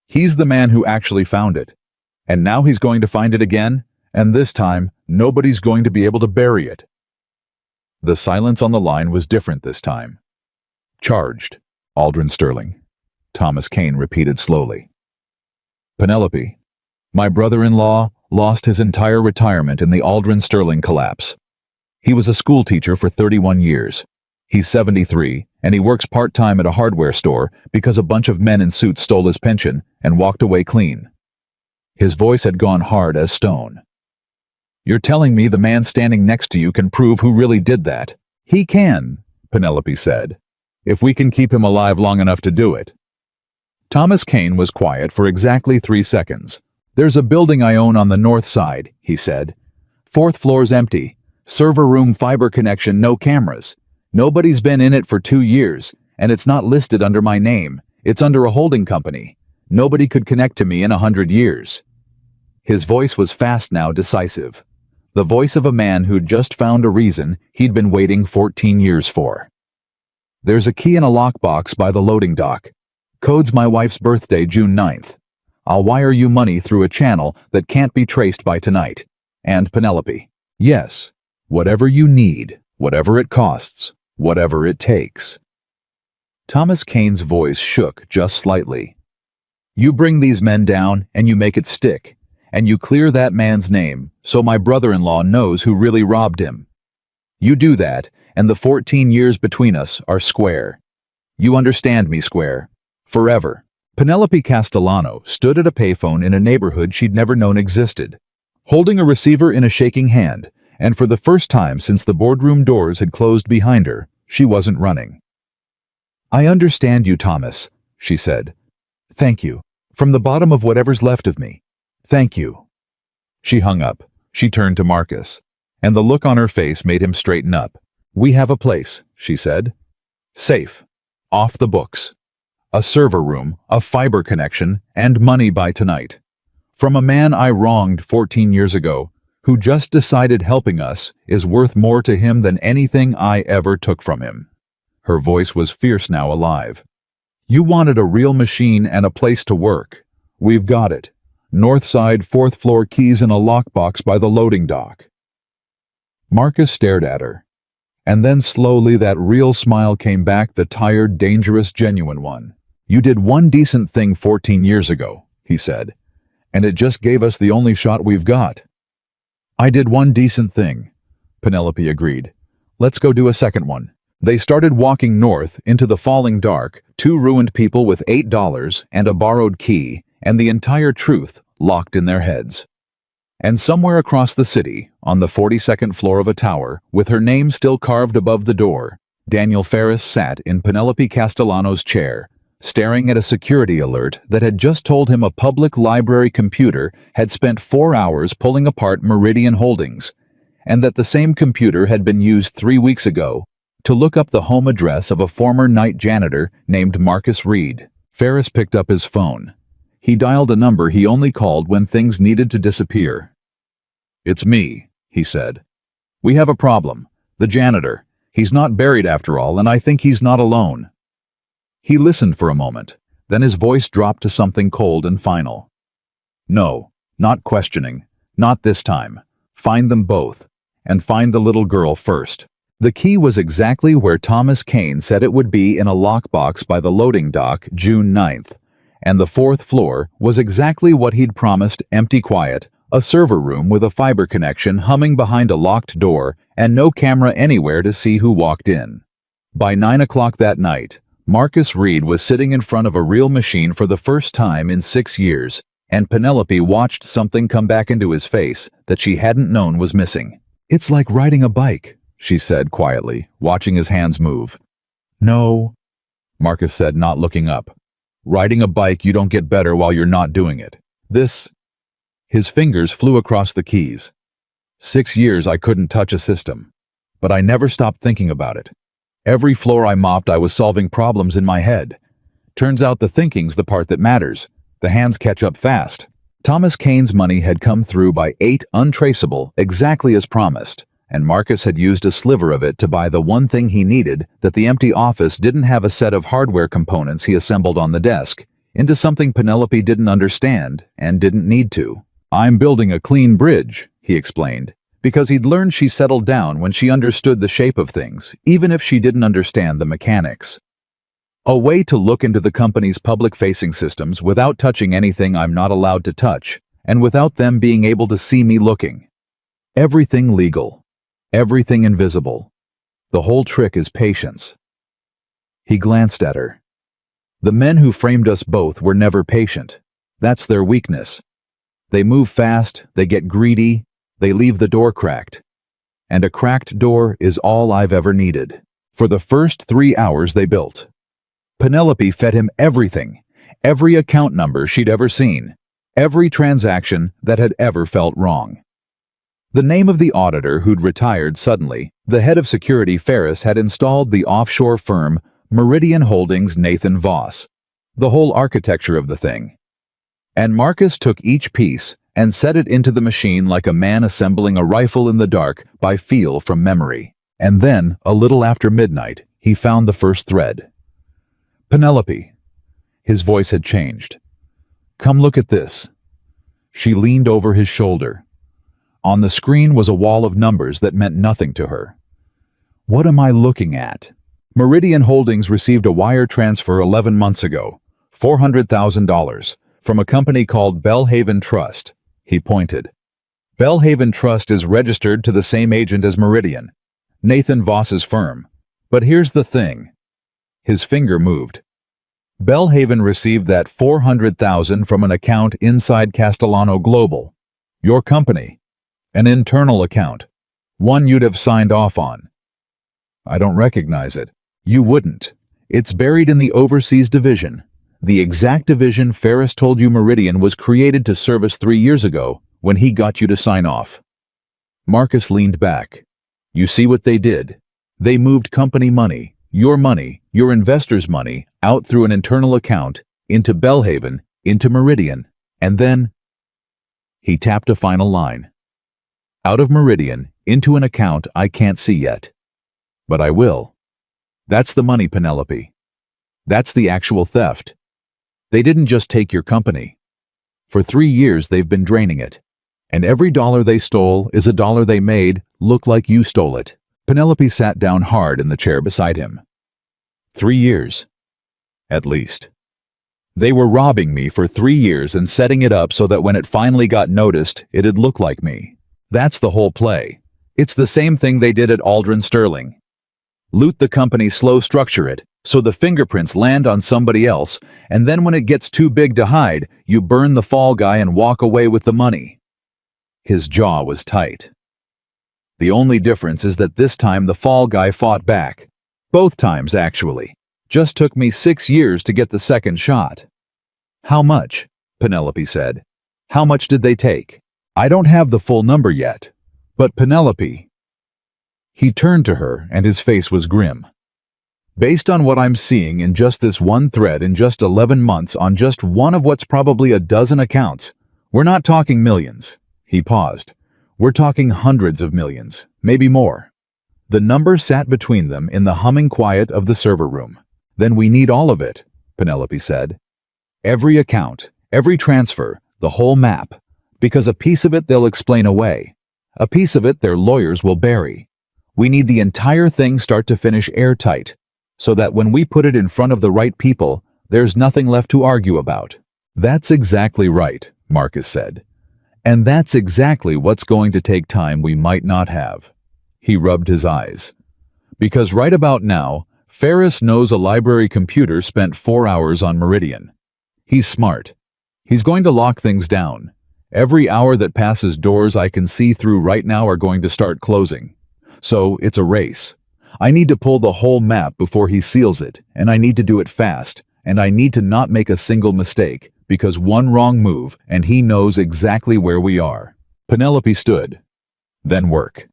He's the man who actually found it. And now he's going to find it again, and this time, nobody's going to be able to bury it. The silence on the line was different this time. "Charged, Aldrin Sterling," Thomas Kane repeated slowly. "Penelope, my brother-in-law lost his entire retirement in the Aldrin Sterling collapse. He was a school teacher for 31 years. He's 73, and he works part-time at a hardware store because a bunch of men in suits stole his pension and walked away clean." His voice had gone hard as stone. "You're telling me the man standing next to you can prove who really did that?" "He can," Penelope said, "if we can keep him alive long enough to do it." Thomas Kane was quiet for exactly 3 seconds. "There's a building I own on the north side," he said. "4th floor's empty. Server room, fiber connection, no cameras. Nobody's been in it for 2 years, and it's not listed under my name. It's under a holding company. Nobody could connect to me in 100 years. His voice was fast now, decisive. The voice of a man who'd just found a reason he'd been waiting 14 years for. "There's a key in a lockbox by the loading dock. Code's my wife's birthday, June 9th. I'll wire you money through a channel that can't be traced by tonight. And Penelope. Yes, whatever you need, whatever it costs, whatever it takes." Thomas Kane's voice shook just slightly. "You bring these men down and you make it stick, and you clear that man's name so my brother-in-law knows who really robbed him. You do that, and the 14 years between us are square. You understand me, square. Forever." Penelope Castellano stood at a payphone in a neighborhood she'd never known existed, holding a receiver in a shaking hand, and for the first time since the boardroom doors had closed behind her, she wasn't running. "I understand you, Thomas," she said. "Thank you. From the bottom of whatever's left of me. Thank you." She hung up. She turned to Marcus, and the look on her face made him straighten up. "We have a place," she said. "Safe. Off the books. A server room, a fiber connection, and money by tonight. From a man I wronged 14 years ago, who just decided helping us is worth more to him than anything I ever took from him." Her voice was fierce now, alive. "You wanted a real machine and a place to work. We've got it. North side, 4th floor, keys in a lockbox by the loading dock." Marcus stared at her. And then slowly that real smile came back, the tired, dangerous, genuine one. "You did one decent thing 14 years ago," he said, "and it just gave us the only shot we've got." "I did one decent thing," Penelope agreed. "Let's go do a second one." They started walking north into the falling dark, 2 ruined people with $8 and a borrowed key, and the entire truth locked in their heads. And somewhere across the city, on the 42nd floor of a tower, with her name still carved above the door, Daniel Ferris sat in Penelope Castellano's chair, staring at a security alert that had just told him a public library computer had spent 4 hours pulling apart Meridian Holdings, and that the same computer had been used 3 weeks ago to look up the home address of a former night janitor named Marcus Reed. Ferris picked up his phone. He dialed a number he only called when things needed to disappear. "It's me," he said. "We have a problem. The janitor. He's not buried after all, and I think he's not alone." He listened for a moment, then his voice dropped to something cold and final. "No, not questioning. Not this time. Find them both. And find the little girl first." The key was exactly where Thomas Kane said it would be, in a lockbox by the loading dock, June 9th, And the fourth floor was exactly what he'd promised: empty, quiet, a server room with a fiber connection humming behind a locked door, and no camera anywhere to see who walked in. By 9 o'clock that night, Marcus Reed was sitting in front of a real machine for the first time in 6 years, and Penelope watched something come back into his face that she hadn't known was missing. "It's like riding a bike," she said quietly, watching his hands move. "No," Marcus said, not looking up. "Riding a bike, you don't get better while you're not doing it. This..." His fingers flew across the keys. 6 years I couldn't touch a system, but I never stopped thinking about it. Every floor I mopped, I was solving problems in my head. Turns out the thinking's the part that matters. The hands catch up fast. Thomas Kane's money had come through by 8 untraceable, exactly as promised, and Marcus had used a sliver of it to buy the one thing he needed that the empty office didn't have: a set of hardware components he assembled on the desk, into something Penelope didn't understand and didn't need to. "I'm building a clean bridge," he explained, because he'd learned she settled down when she understood the shape of things, even if she didn't understand the mechanics. "A way to look into the company's public-facing systems without touching anything I'm not allowed to touch, and without them being able to see me looking. Everything legal. Everything invisible. The whole trick is patience." He glanced at her. "The men who framed us both were never patient. That's their weakness. They move fast, they get greedy, they leave the door cracked. And a cracked door is all I've ever needed." For the first 3 hours they built, Penelope fed him everything, every account number she'd ever seen, every transaction that had ever felt wrong. The name of the auditor who'd retired suddenly, the head of security Ferris, had installed the offshore firm Meridian Holdings' Nathan Voss, the whole architecture of the thing. And Marcus took each piece and set it into the machine like a man assembling a rifle in the dark by feel from memory. And then, a little after midnight, he found the first thread. "Penelope." His voice had changed. "Come look at this." She leaned over his shoulder. On the screen was a wall of numbers that meant nothing to her. "What am I looking at?" Meridian Holdings received a wire transfer 11 months ago, $400,000, from a company called Bellhaven Trust. He pointed. Bellhaven Trust is registered to the same agent as Meridian, Nathan Voss's firm. But here's the thing. His finger moved. Bellhaven received that $400,000 from an account inside Castellano Global, your company, an internal account, one you'd have signed off on. "I don't recognize it." "You wouldn't. It's buried in the overseas division, the exact division Ferris told you Meridian was created to service 3 years ago when he got you to sign off." Marcus leaned back. "You see what they did? They moved company money, your investors' money, out through an internal account, into Bellhaven, into Meridian, and then..." He tapped a final line. "Out of Meridian, into an account I can't see yet. But I will. That's the money, Penelope. That's the actual theft. They didn't just take your company. For 3 years they've been draining it. And every dollar they stole is a dollar they made look like you stole it." Penelope sat down hard in the chair beside him. 3 years. At least. They were robbing me for 3 years and setting it up so that when it finally got noticed, it'd look like me. That's the whole play. It's the same thing they did at Aldrin Sterling. Loot the company, slow structure it, so the fingerprints land on somebody else, and then when it gets too big to hide, you burn the fall guy and walk away with the money. His jaw was tight. The only difference is that this time the fall guy fought back. Both times, actually. Just took me 6 years to get the second shot. "How much?" Penelope said. "How much did they take?" "I don't have the full number yet. But Penelope..." He turned to her and his face was grim. "Based on what I'm seeing in just this one thread in just 11 months on just one of what's probably a dozen accounts, we're not talking millions." He paused. "We're talking hundreds of millions, maybe more." The number sat between them in the humming quiet of the server room. "Then we need all of it," Penelope said. "Every account, every transfer, the whole map. Because a piece of it they'll explain away. A piece of it their lawyers will bury. We need the entire thing start to finish airtight, so that when we put it in front of the right people, There's nothing left to argue about. That's exactly right, Marcus said. And that's exactly what's going to take time we might not have. He rubbed his eyes. Because right about now, Ferris knows a library computer spent 4 hours on Meridian. He's smart. He's going to lock things down. Every hour that passes, doors I can see through right now are going to start closing. So it's a race. I need to pull the whole map before he seals it, and I need to do it fast, and I need to not make a single mistake, because one wrong move and he knows exactly where we are. Penelope stood. Then work.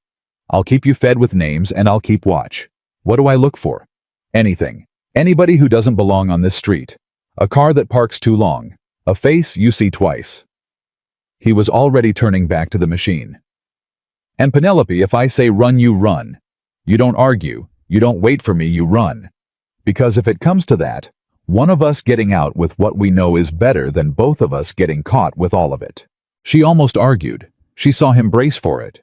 I'll keep you fed with names and I'll keep watch. What do I look for? Anything. Anybody who doesn't belong on this street. A car that parks too long. A face you see twice. He was already turning back to the machine. And Penelope, if I say run, you run. You don't argue. You don't wait for me, you run. Because if it comes to that, one of us getting out with what we know is better than both of us getting caught with all of it. She almost argued. She saw him brace for it.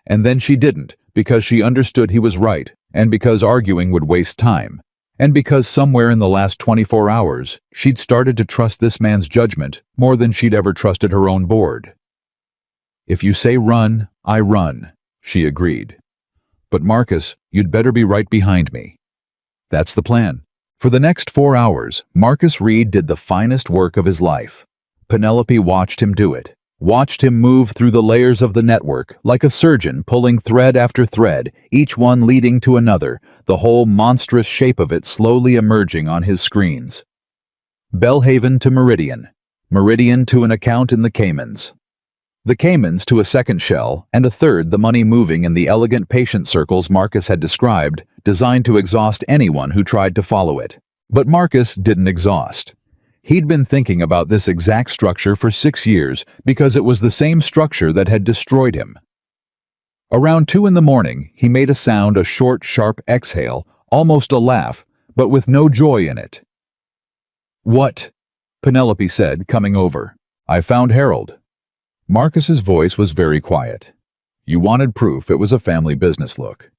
And then she didn't, because she understood he was right, and because arguing would waste time, and because somewhere in the last 24 hours, she'd started to trust this man's judgment more than she'd ever trusted her own board. If you say run, I run, she agreed. But Marcus, you'd better be right behind me. That's the plan. For the next 4 hours, Marcus Reed did the finest work of his life. Penelope watched him do it, watched him move through the layers of the network like a surgeon pulling thread after thread, each one leading to another, the whole monstrous shape of it slowly emerging on his screens. Bellhaven to Meridian, Meridian to an account in the Caymans. The Caymans to a second shell, and a third the money moving in the elegant patient circles Marcus had described, designed to exhaust anyone who tried to follow it. But Marcus didn't exhaust. He'd been thinking about this exact structure for 6 years because it was the same structure that had destroyed him. Around 2 in the morning, he made a sound, a short, sharp exhale, almost a laugh, but with no joy in it. "What?" Penelope said, coming over. "I found Harold." Marcus's voice was very quiet. You wanted proof it was a family business, look.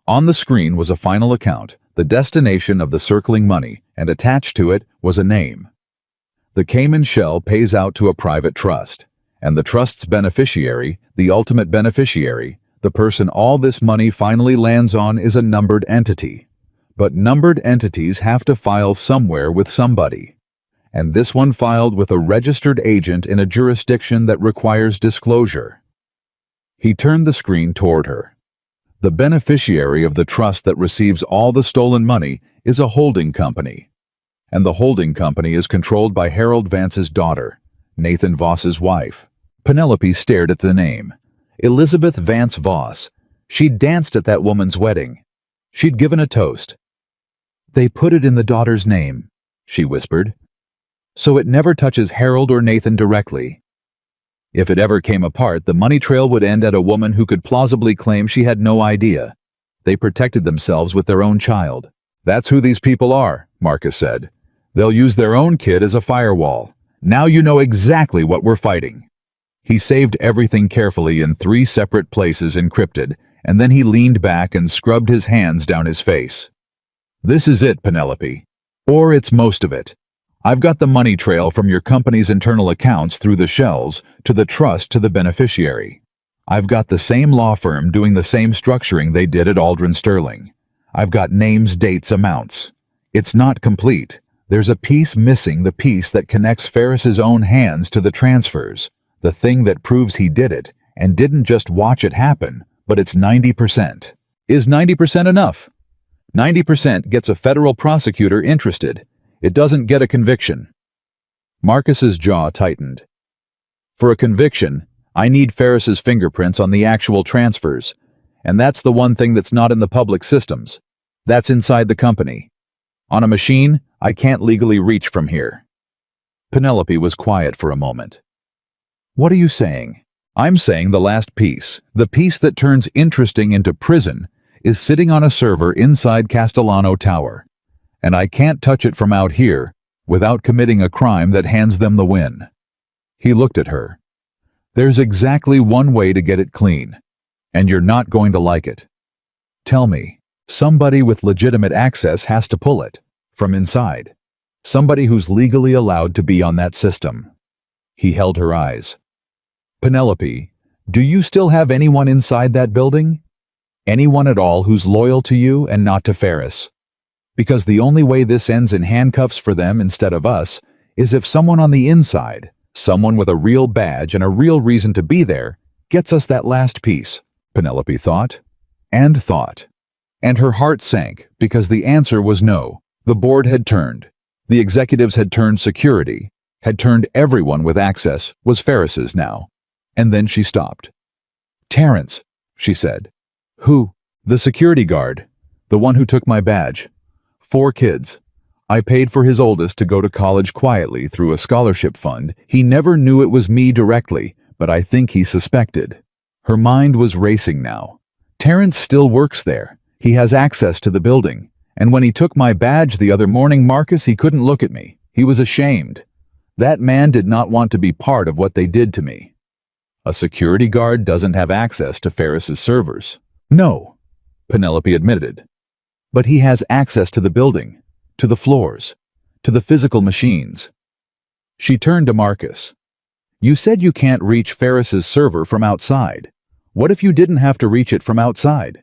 On the screen was a final account, the destination of the circling money, and attached to it was a name. The Cayman shell pays out to a private trust, and the trust's beneficiary, the ultimate beneficiary, the person all this money finally lands on, is a numbered entity. But numbered entities have to file somewhere with somebody. And this one filed with a registered agent in a jurisdiction that requires disclosure. He turned the screen toward her. The beneficiary of the trust that receives all the stolen money is a holding company. And the holding company is controlled by Harold Vance's daughter, Nathan Voss's wife. Penelope stared at the name. Elizabeth Vance Voss. She'd danced at that woman's wedding. She'd given a toast. "They put it in the daughter's name," she whispered. "So it never touches Harold or Nathan directly. If it ever came apart, the money trail would end at a woman who could plausibly claim she had no idea. They protected themselves with their own child." "That's who these people are," Marcus said. "They'll use their own kid as a firewall. Now you know exactly what we're fighting." He saved everything carefully in 3 separate places encrypted, and then he leaned back and scrubbed his hands down his face. "This is it, Penelope. Or it's most of it. I've got the money trail from your company's internal accounts through the shells to the trust to the beneficiary. I've got the same law firm doing the same structuring they did at Aldrin Sterling. I've got names, dates, amounts. It's not complete. There's a piece missing, the piece that connects Ferris's own hands to the transfers, the thing that proves he did it and didn't just watch it happen, but it's 90%. Is 90% enough? 90% gets a federal prosecutor interested. It doesn't get a conviction. Marcus's jaw tightened. For a conviction, I need Ferris's fingerprints on the actual transfers, and that's the one thing that's not in the public systems. That's inside the company. On a machine, I can't legally reach from here. Penelope was quiet for a moment. "What are you saying?" "I'm saying the last piece, the piece that turns interesting into prison, is sitting on a server inside Castellano Tower. And I can't touch it from out here without committing a crime that hands them the win." He looked at her. "There's exactly one way to get it clean, and you're not going to like it. Tell me, somebody with legitimate access has to pull it, from inside. Somebody who's legally allowed to be on that system. He held her eyes. Penelope, do you still have anyone inside that building? Anyone at all who's loyal to you and not to Ferris? Because the only way this ends in handcuffs for them instead of us is if someone on the inside, someone with a real badge and a real reason to be there, gets us that last piece. Penelope thought, and thought. And her heart sank because the answer was no. The board had turned. The executives had turned security, had turned everyone with access was Ferris's now. And then she stopped. Terrence, she said. Who? The security guard. The one who took my badge. 4 kids. I paid for his oldest to go to college quietly through a scholarship fund. He never knew it was me directly, but I think he suspected. Her mind was racing now. Terrence still works there. He has access to the building. And when he took my badge the other morning, Marcus, he couldn't look at me. He was ashamed. That man did not want to be part of what they did to me. A security guard doesn't have access to Ferris's servers. No, Penelope admitted. But he has access to the building, to the floors, to the physical machines. She turned to Marcus. You said you can't reach Ferris's server from outside. What if you didn't have to reach it from outside?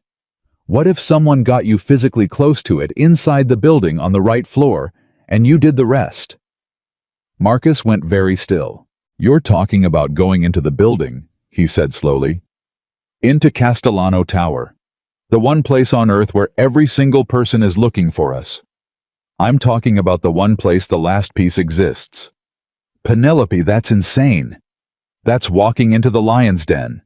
What if someone got you physically close to it inside the building on the right floor, and you did the rest? Marcus went very still. You're talking about going into the building, he said slowly. Into Castellano Tower. The one place on Earth where every single person is looking for us. I'm talking about the one place the last piece exists. Penelope, that's insane. That's walking into the lion's den.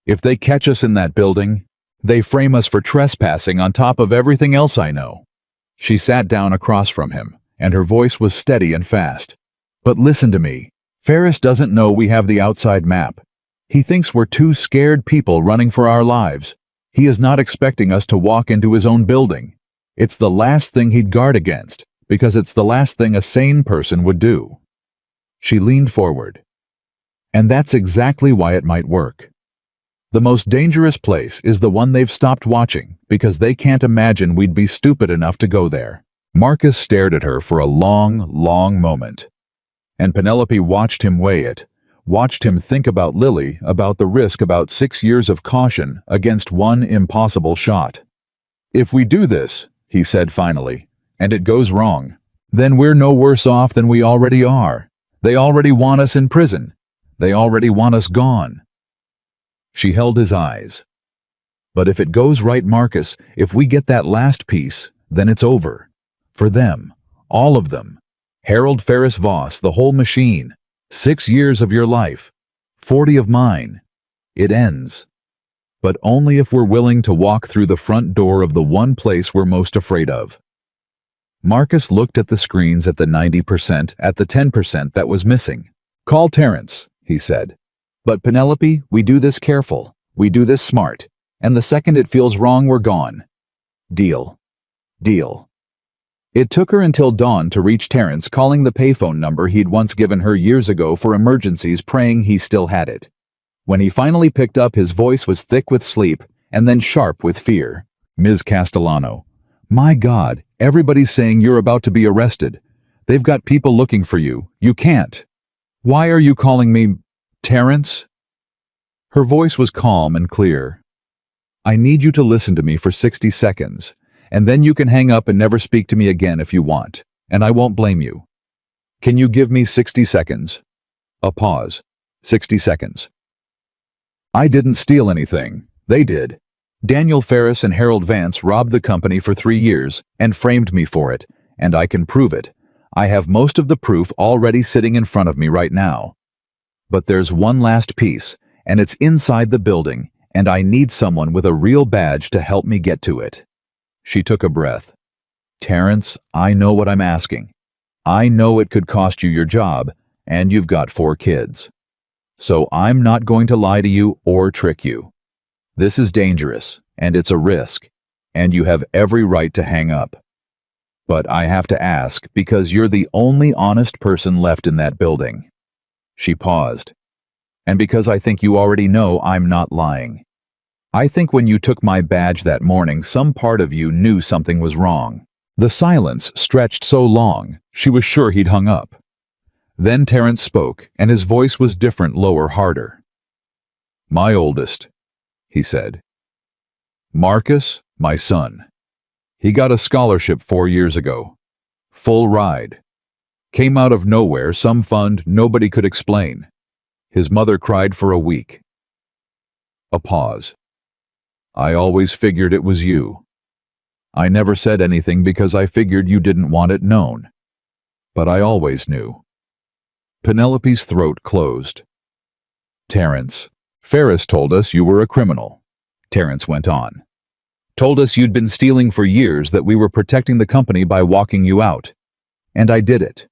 If they catch us in that building, they frame us for trespassing on top of everything else I know. She sat down across from him, and her voice was steady and fast. But listen to me. Ferris doesn't know we have the outside map. He thinks we're 2 scared people running for our lives. He is not expecting us to walk into his own building. It's the last thing he'd guard against, because it's the last thing a sane person would do. She leaned forward. And that's exactly why it might work. The most dangerous place is the one they've stopped watching, because they can't imagine we'd be stupid enough to go there. Marcus stared at her for a long, long moment. And Penelope watched him weigh it, watched him think about Lily, about the risk, about 6 years of caution against one impossible shot. If we do this, he said finally, and it goes wrong, then we're no worse off than we already are. They already want us in prison. They already want us gone. She held his eyes. But if it goes right, Marcus, if we get that last piece, then it's over. For them, all of them. Harold Ferris Voss, the whole machine. 6 years of your life. 40 of mine. It ends. But only if we're willing to walk through the front door of the one place we're most afraid of. Marcus looked at the screens at the 90%, at the 10% that was missing. Call Terrence, he said. But Penelope, we do this careful. We do this smart. And the second it feels wrong, we're gone. Deal. Deal. It took her until dawn to reach Terrence, calling the payphone number he'd once given her years ago for emergencies, praying he still had it. When he finally picked up, his voice was thick with sleep and then sharp with fear. Ms. Castellano. My God, everybody's saying you're about to be arrested. They've got people looking for you. You can't. Why are you calling me Terrence? Her voice was calm and clear. I need you to listen to me for 60 seconds. And then you can hang up and never speak to me again if you want, and I won't blame you. Can you give me 60 seconds? A pause. 60 seconds. I didn't steal anything. They did. Daniel Ferris and Harold Vance robbed the company for 3 years and framed me for it, and I can prove it. I have most of the proof already sitting in front of me right now. But there's one last piece, and it's inside the building, and I need someone with a real badge to help me get to it. She took a breath. Terrence, I know what I'm asking. I know it could cost you your job, and you've got 4 kids. So I'm not going to lie to you or trick you. This is dangerous, and it's a risk, and you have every right to hang up. But I have to ask because you're the only honest person left in that building. She paused. And because I think you already know I'm not lying. I think when you took my badge that morning, some part of you knew something was wrong. The silence stretched so long, she was sure he'd hung up. Then Terrence spoke, and his voice was different, lower, harder. "My oldest," he said. "Marcus, my son. He got a scholarship 4 years ago. Full ride. Came out of nowhere, some fund nobody could explain. His mother cried for a week." A pause. "I always figured it was you. I never said anything because I figured you didn't want it known. But I always knew." Penelope's throat closed. "Terrence, Ferris told us you were a criminal," Terrence went on. "Told us you'd been stealing for years, that we were protecting the company by walking you out. And I did it.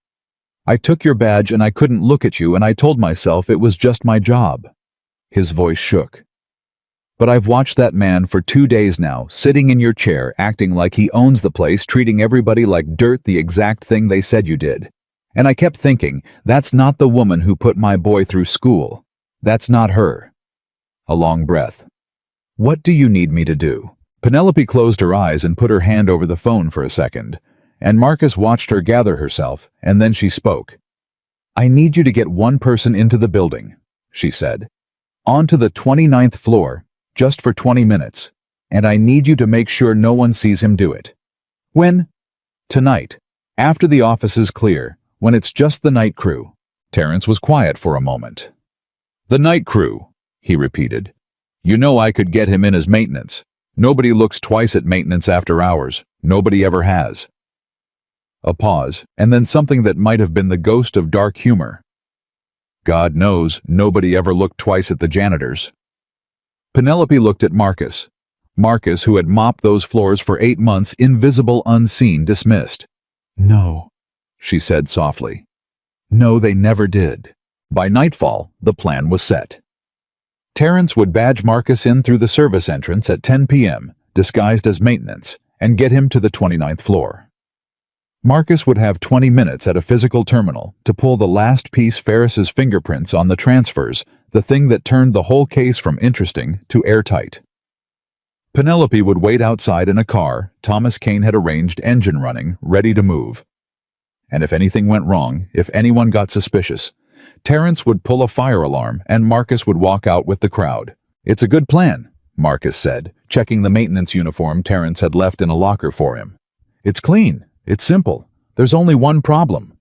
I took your badge and I couldn't look at you, and I told myself it was just my job." His voice shook. "But I've watched that man for 2 days now, sitting in your chair, acting like he owns the place, treating everybody like dirt, the exact thing they said you did. And I kept thinking, that's not the woman who put my boy through school. That's not her." A long breath. "What do you need me to do?" Penelope closed her eyes and put her hand over the phone for a second, and Marcus watched her gather herself, and then she spoke. "I need you to get one person into the building," she said. "Onto the 29th floor, just for 20 minutes, and I need you to make sure no one sees him do it." "When?" "Tonight, after the office is clear, when it's just the night crew." Terrence was quiet for a moment. "The night crew," he repeated. "You know I could get him in as maintenance. Nobody looks twice at maintenance after hours. Nobody ever has." A pause, and then something that might have been the ghost of dark humor. "God knows, nobody ever looked twice at the janitors." Penelope looked at Marcus. Marcus, who had mopped those floors for 8 months, invisible, unseen, dismissed. "No," she said softly. "No, they never did." By nightfall, the plan was set. Terrence would badge Marcus in through the service entrance at 10 p.m., disguised as maintenance, and get him to the 29th floor. Marcus would have 20 minutes at a physical terminal to pull the last piece, Ferris's fingerprints on the transfers, the thing that turned the whole case from interesting to airtight. Penelope would wait outside in a car Thomas Kane had arranged, engine running, ready to move. And if anything went wrong, if anyone got suspicious, Terrence would pull a fire alarm and Marcus would walk out with the crowd. "It's a good plan," Marcus said, checking the maintenance uniform Terrence had left in a locker for him. "It's clean. It's simple. There's only one problem."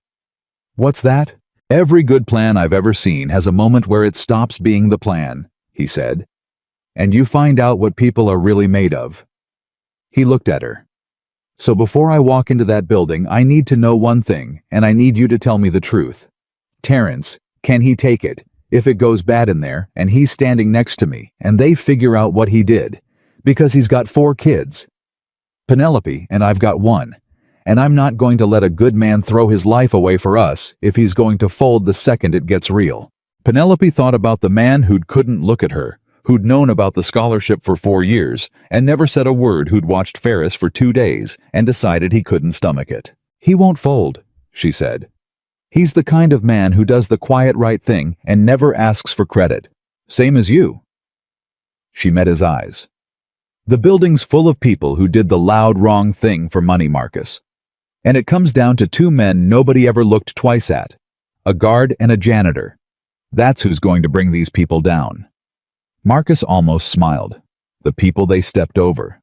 "What's that?" "Every good plan I've ever seen has a moment where it stops being the plan," he said. "And you find out what people are really made of." He looked at her. "So before I walk into that building, I need to know one thing, and I need you to tell me the truth. Terrence, can he take it, if it goes bad in there, and he's standing next to me, and they figure out what he did? Because he's got 4 kids. Penelope, and I've got 1. And I'm not going to let a good man throw his life away for us if he's going to fold the second it gets real." Penelope thought about the man who couldn't look at her, who'd known about the scholarship for 4 years, and never said a word, who'd watched Ferris for 2 days, and decided he couldn't stomach it. "He won't fold," she said. "He's the kind of man who does the quiet right thing and never asks for credit. Same as you." She met his eyes. "The building's full of people who did the loud wrong thing for money, Marcus. And it comes down to 2 men nobody ever looked twice at. A guard and a janitor. That's who's going to bring these people down." Marcus almost smiled. The people they stepped over.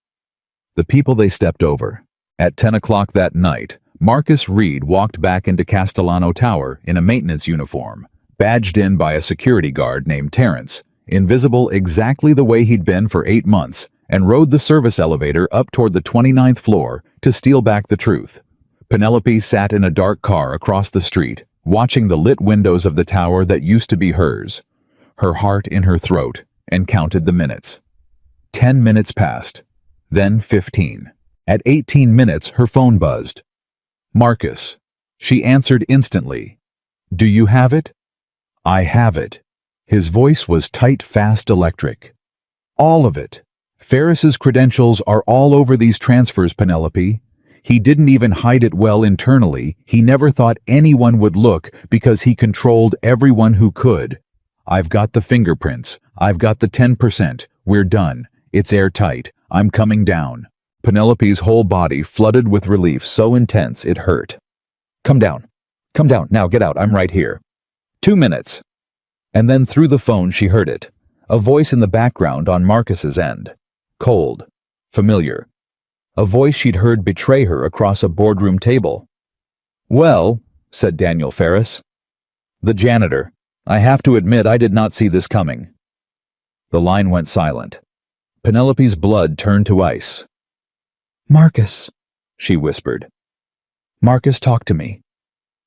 The people they stepped over. At 10 o'clock that night, Marcus Reed walked back into Castellano Tower in a maintenance uniform, badged in by a security guard named Terrence, invisible exactly the way he'd been for 8 months, and rode the service elevator up toward the 29th floor to steal back the truth. Penelope sat in a dark car across the street, watching the lit windows of the tower that used to be hers, her heart in her throat, and counted the minutes. 10 minutes passed, then 15. At 18 minutes, her phone buzzed. "Marcus." She answered instantly. "Do you have it?" "I have it." His voice was tight, fast, electric. "All of it. Ferris's credentials are all over these transfers, Penelope. He didn't even hide it well internally. He never thought anyone would look because he controlled everyone who could. I've got the fingerprints. I've got the 10%. We're done. It's airtight. I'm coming down." Penelope's whole body flooded with relief so intense it hurt. Come down. Come down. Now get out. I'm right here. 2 minutes. And then through the phone she heard it. A voice in the background on Marcus's end. Cold. Familiar. A voice she'd heard betray her across a boardroom table. Well, said Daniel Ferris. The janitor. I have to admit I did not see this coming. The line went silent. Penelope's blood turned to ice. Marcus, she whispered. Marcus, talk to me.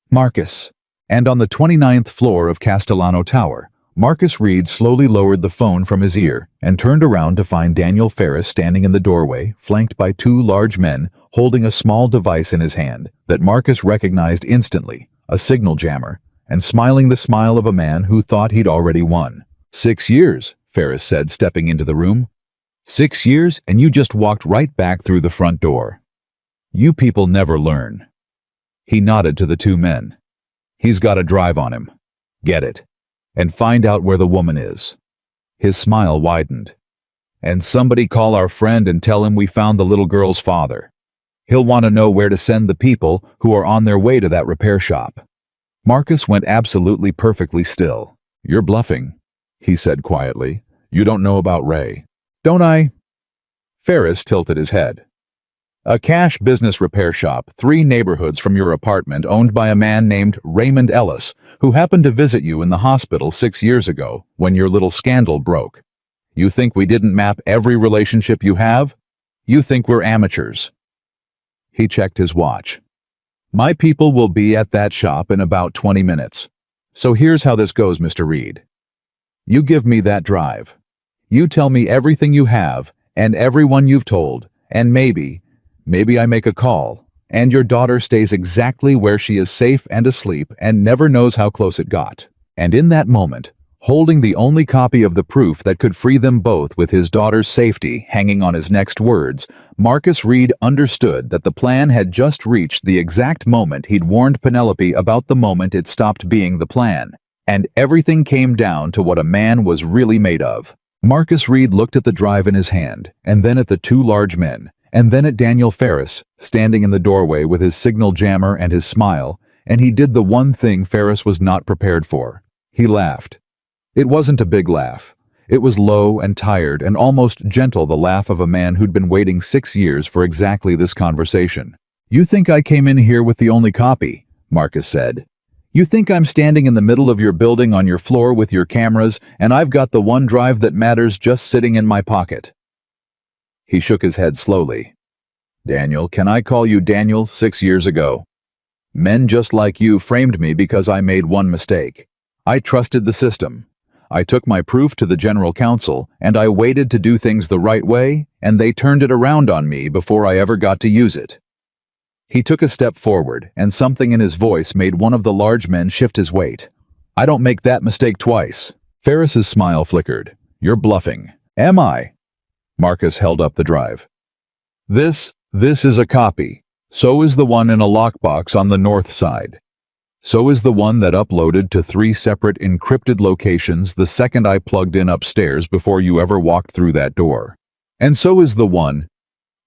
Marcus. And on the 29th floor of Castellano Tower, Marcus Reed slowly lowered the phone from his ear and turned around to find Daniel Ferris standing in the doorway, flanked by 2 large men holding a small device in his hand that Marcus recognized instantly, a signal jammer, and smiling the smile of a man who thought he'd already won. 6 years, Ferris said, stepping into the room. 6 years, and you just walked right back through the front door. You people never learn. He nodded to the 2 men. He's got a drive on him. Get it. And find out where the woman is. His smile widened. And somebody call our friend and tell him we found the little girl's father. He'll want to know where to send the people who are on their way to that repair shop. Marcus went absolutely perfectly still. You're bluffing, he said quietly. You don't know about Ray. Don't I? Ferris tilted his head. A cash business repair shop 3 neighborhoods from your apartment, owned by a man named Raymond Ellis, who happened to visit you in the hospital 6 years ago when your little scandal broke. You think we didn't map every relationship you have? You think we're amateurs. He checked his watch. My people will be at that shop in about 20 minutes. So here's how this goes, Mr. Reed. You give me that drive. You tell me everything you have and everyone you've told, and maybe I make a call, and your daughter stays exactly where she is, safe and asleep, and never knows how close it got. And in that moment, holding the only copy of the proof that could free them both with his daughter's safety hanging on his next words, Marcus Reed understood that the plan had just reached the exact moment he'd warned Penelope about the moment it stopped being the plan. And everything came down to what a man was really made of. Marcus Reed looked at the drive in his hand, and then at the 2 large men, and then at Daniel Ferris, standing in the doorway with his signal jammer and his smile, and he did the one thing Ferris was not prepared for. He laughed. It wasn't a big laugh. It was low and tired and almost gentle, the laugh of a man who'd been waiting 6 years for exactly this conversation. You think I came in here with the only copy, Marcus said. You think I'm standing in the middle of your building on your floor with your cameras, and I've got the one drive that matters just sitting in my pocket. He shook his head slowly. Daniel, can I call you Daniel? 6 years ago. Men just like you framed me because I made one mistake. I trusted the system. I took my proof to the general counsel, and I waited to do things the right way, and they turned it around on me before I ever got to use it. He took a step forward, and something in his voice made one of the large men shift his weight. I don't make that mistake twice. Ferris's smile flickered. You're bluffing. Am I? Marcus held up the drive. This is a copy. So is the one in a lockbox on the north side. So is the one that uploaded to 3 separate encrypted locations the second I plugged in upstairs before you ever walked through that door. And so is the one,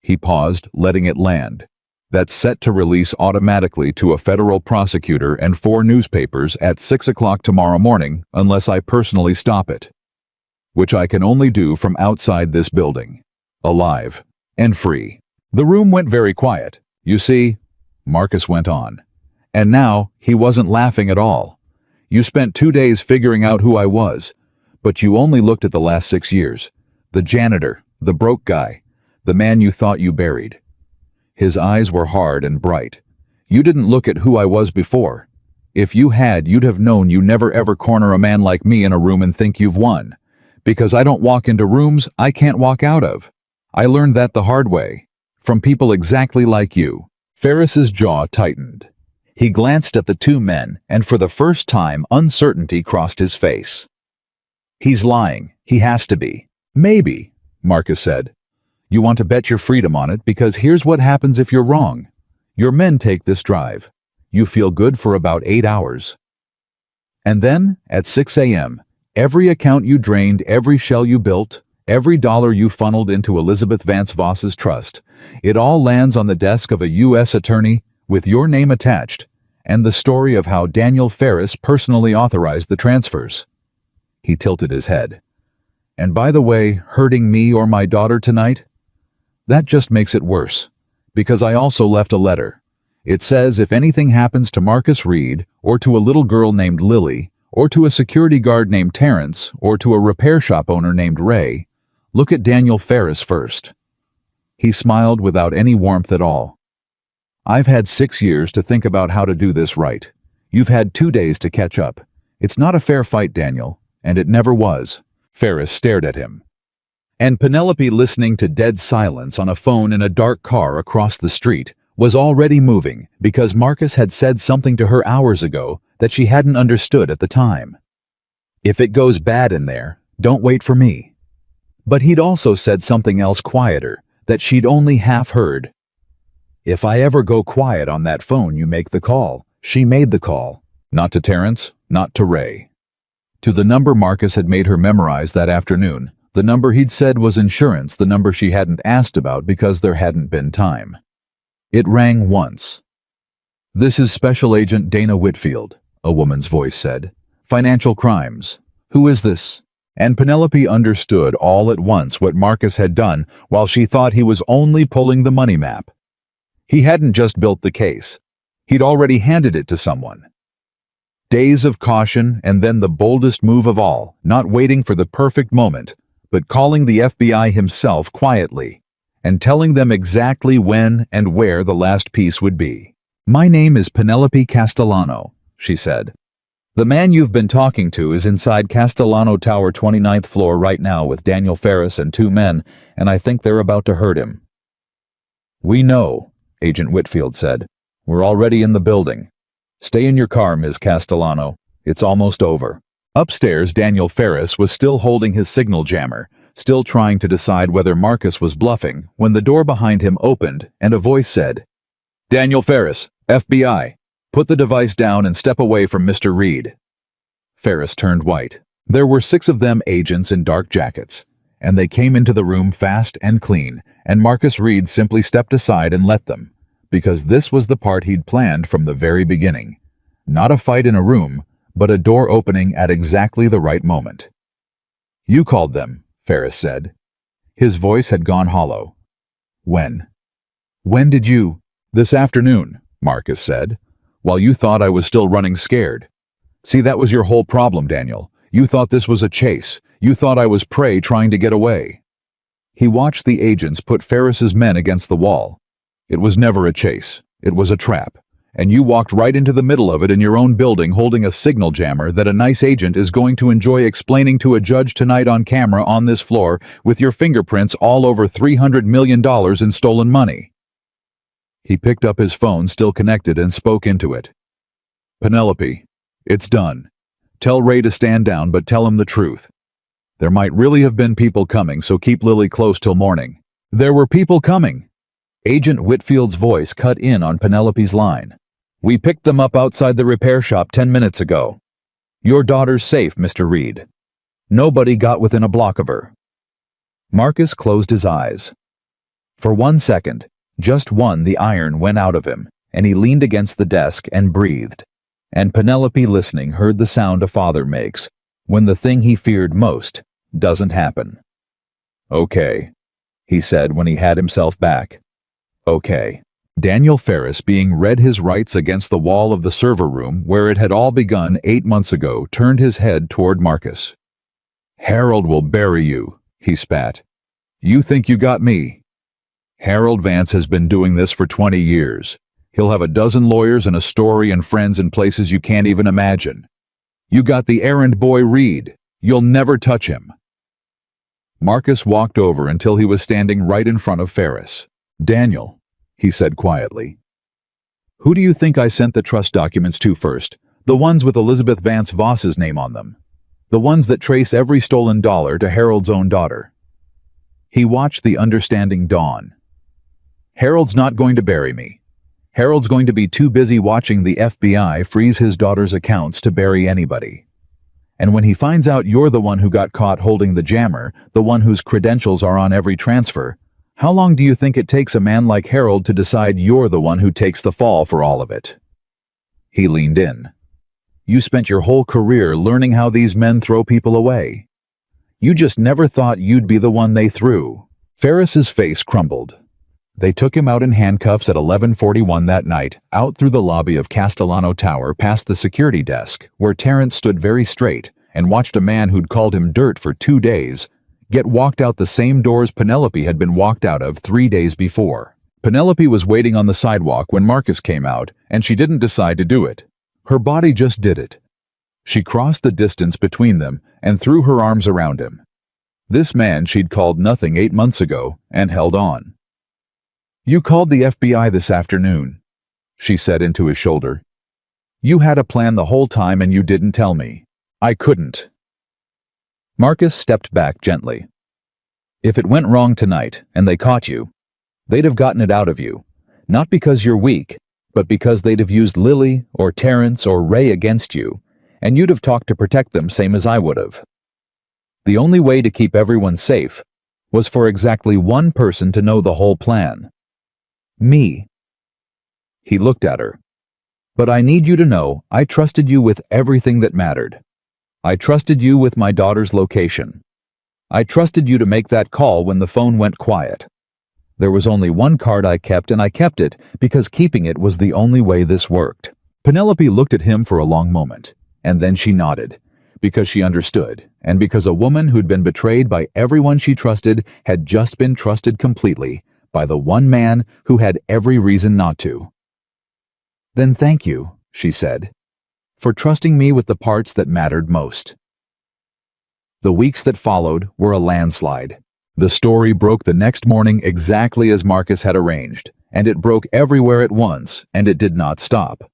he paused, letting it land, that's set to release automatically to a federal prosecutor and 4 newspapers at 6 o'clock tomorrow morning unless I personally stop it. Which I can only do from outside this building, alive and free. The room went very quiet. You see, Marcus went on. And now, he wasn't laughing at all. You spent 2 days figuring out who I was, but you only looked at the last 6 years. The janitor, the broke guy, the man you thought you buried. His eyes were hard and bright. You didn't look at who I was before. If you had, you'd have known you never ever corner a man like me in a room and think you've won. Because I don't walk into rooms I can't walk out of. I learned that the hard way. From people exactly like you. Ferris's jaw tightened. He glanced at the 2 men, and for the first time uncertainty crossed his face. He's lying. He has to be. Maybe, Marcus said. You want to bet your freedom on it because here's what happens if you're wrong. Your men take this drive. You feel good for about 8 hours. And then, at 6 a.m., every account you drained, every shell you built, Every dollar you funneled into Elizabeth Vance Voss's trust, it all lands on the desk of a U.S. attorney with your name attached, and the story of how Daniel Ferris personally authorized the transfers." He tilted his head. "And by the way, hurting me or my daughter tonight? That just makes it worse, because I also left a letter. It says if anything happens to Marcus Reed, or to a little girl named Lily, or to a security guard named Terrence, or to a repair shop owner named Ray, look at Daniel Ferris first." He smiled without any warmth at all. "I've had 6 years to think about how to do this right. You've had 2 days to catch up. It's not a fair fight, Daniel, and it never was." Ferris stared at him. And Penelope, listening to dead silence on a phone in a dark car across the street, was already moving because Marcus had said something to her hours ago that she hadn't understood at the time. "If it goes bad in there, don't wait for me." But he'd also said something else quieter that she'd only half heard. "If I ever go quiet on that phone, you make the call." She made the call. Not to Terrence, not to Ray. To the number Marcus had made her memorize that afternoon, the number he'd said was insurance, the number she hadn't asked about because there hadn't been time. It rang once. "This is Special Agent Dana Whitfield," a woman's voice said. "Financial crimes. Who is this?" And Penelope understood all at once what Marcus had done while she thought he was only pulling the money map. He hadn't just built the case. He'd already handed it to someone. Days of caution, and then the boldest move of all, not waiting for the perfect moment, but calling the FBI himself quietly and telling them exactly when and where the last piece would be. "My name is Penelope Castellano," she said. "The man you've been talking to is inside Castellano Tower 29th floor right now with Daniel Ferris and 2 men, and I think they're about to hurt him." "We know," Agent Whitfield said. "We're already in the building. Stay in your car, Ms. Castellano. It's almost over." Upstairs, Daniel Ferris was still holding his signal jammer, still trying to decide whether Marcus was bluffing, when the door behind him opened and a voice said, "Daniel Ferris, FBI. Put the device down and step away from Mr. Reed." Ferris turned white. There were 6 of them, agents in dark jackets, and they came into the room fast and clean, and Marcus Reed simply stepped aside and let them, because this was the part he'd planned from the very beginning. Not a fight in a room, but a door opening at exactly the right moment. "You called them," Ferris said. His voice had gone hollow. "When? When did you?" "This afternoon," Marcus said, "while you thought I was still running scared. See, that was your whole problem, Daniel. You thought this was a chase. You thought I was prey trying to get away." He watched the agents put Ferris's men against the wall. "It was never a chase. It was a trap. And you walked right into the middle of it in your own building holding a signal jammer that a nice agent is going to enjoy explaining to a judge tonight on camera on this floor with your fingerprints all over $300 million in stolen money." He picked up his phone, still connected, and spoke into it. "Penelope, it's done. Tell Ray to stand down, but tell him the truth. There might really have been people coming, so keep Lily close till morning." "There were people coming." Agent Whitfield's voice cut in on Penelope's line. "We picked them up outside the repair shop 10 minutes ago. Your daughter's safe, Mr. Reed. Nobody got within a block of her." Marcus closed his eyes. For 1 second, just one, the iron went out of him, and he leaned against the desk and breathed. And Penelope, listening, heard the sound a father makes when the thing he feared most doesn't happen. "Okay," he said when he had himself back. "Okay." Daniel Ferris, being read his rights against the wall of the server room where it had all begun 8 months ago, turned his head toward Marcus. "Harold will bury you," he spat. "You think you got me? Harold Vance has been doing this for 20 years. He'll have a dozen lawyers and a story and friends in places you can't even imagine. You got the errand boy Reed. You'll never touch him." Marcus walked over until he was standing right in front of Ferris. "Daniel," he said quietly, "who do you think I sent the trust documents to first? The ones with Elizabeth Vance Voss's name on them. The ones that trace every stolen dollar to Harold's own daughter." He watched the understanding dawn. "Harold's not going to bury me. Harold's going to be too busy watching the FBI freeze his daughter's accounts to bury anybody. And when he finds out you're the one who got caught holding the jammer, the one whose credentials are on every transfer, how long do you think it takes a man like Harold to decide you're the one who takes the fall for all of it? He leaned in. You spent your whole career learning how these men throw people away. You just never thought you'd be the one they threw. Ferris's face crumbled. They took him out in handcuffs at 11:41 that night, out through the lobby of Castellano Tower past the security desk, where Terrence stood very straight and watched a man who'd called him dirt for 2 days get walked out the same doors Penelope had been walked out of 3 days before. Penelope was waiting on the sidewalk when Marcus came out, and she didn't decide to do it. Her body just did it. She crossed the distance between them and threw her arms around him. This man she'd called nothing 8 months ago and held on. You called the FBI this afternoon, she said into his shoulder. You had a plan the whole time and you didn't tell me. I couldn't. Marcus stepped back gently. If it went wrong tonight and they caught you, they'd have gotten it out of you, not because you're weak, but because they'd have used Lily or Terrence or Ray against you, and you'd have talked to protect them same as I would have. The only way to keep everyone safe was for exactly one person to know the whole plan. Me. He looked at her. But I need you to know I trusted you with everything that mattered. I trusted you with my daughter's location. I trusted you to make that call when the phone went quiet. There was only one card I kept, and I kept it because keeping it was the only way this worked. Penelope looked at him for a long moment, and then she nodded, because she understood, and because a woman who'd been betrayed by everyone she trusted had just been trusted completely by the one man who had every reason not to. Then thank you, she said, for trusting me with the parts that mattered most. The weeks that followed were a landslide. The story broke the next morning exactly as Marcus had arranged, and it broke everywhere at once, and it did not stop.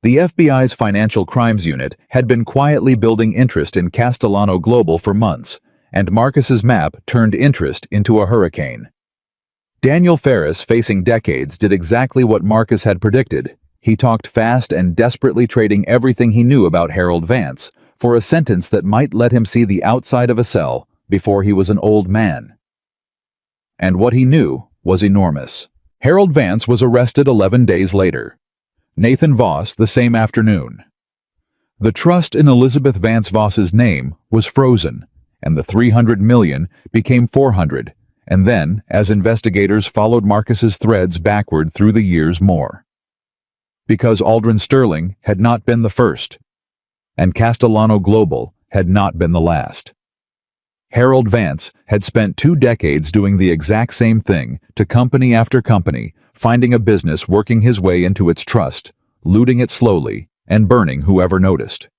The FBI's Financial Crimes Unit had been quietly building interest in Castellano Global for months, and Marcus's map turned interest into a hurricane. Daniel Ferris, facing decades, did exactly what Marcus had predicted. He talked fast and desperately trading everything he knew about Harold Vance for a sentence that might let him see the outside of a cell before he was an old man. And what he knew was enormous. Harold Vance was arrested 11 days later. Nathan Voss the same afternoon. The trust in Elizabeth Vance Voss's name was frozen, and the $300 million became $400, and then, as investigators followed Marcus's threads backward through the years more. Because Aldrin Sterling had not been the first, and Castellano Global had not been the last. Harold Vance had spent 2 decades doing the exact same thing to company after company, finding a business working his way into its trust, looting it slowly, and burning whoever noticed.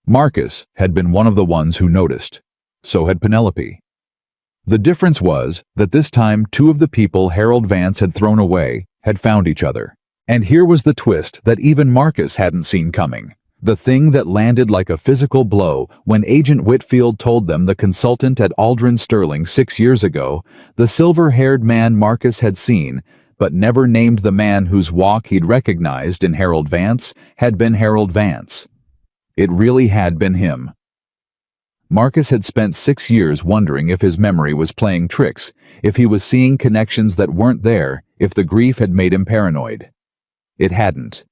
Marcus had been one of the ones who noticed. So had Penelope. The difference was that this time 2 of the people Harold Vance had thrown away had found each other. And here was the twist that even Marcus hadn't seen coming. The thing that landed like a physical blow when Agent Whitfield told them the consultant at Aldrin Sterling 6 years ago, the silver-haired man Marcus had seen, but never named the man whose walk he'd recognized in Harold Vance, had been Harold Vance. It really had been him. Marcus had spent 6 years wondering if his memory was playing tricks, if he was seeing connections that weren't there, if the grief had made him paranoid. It hadn't.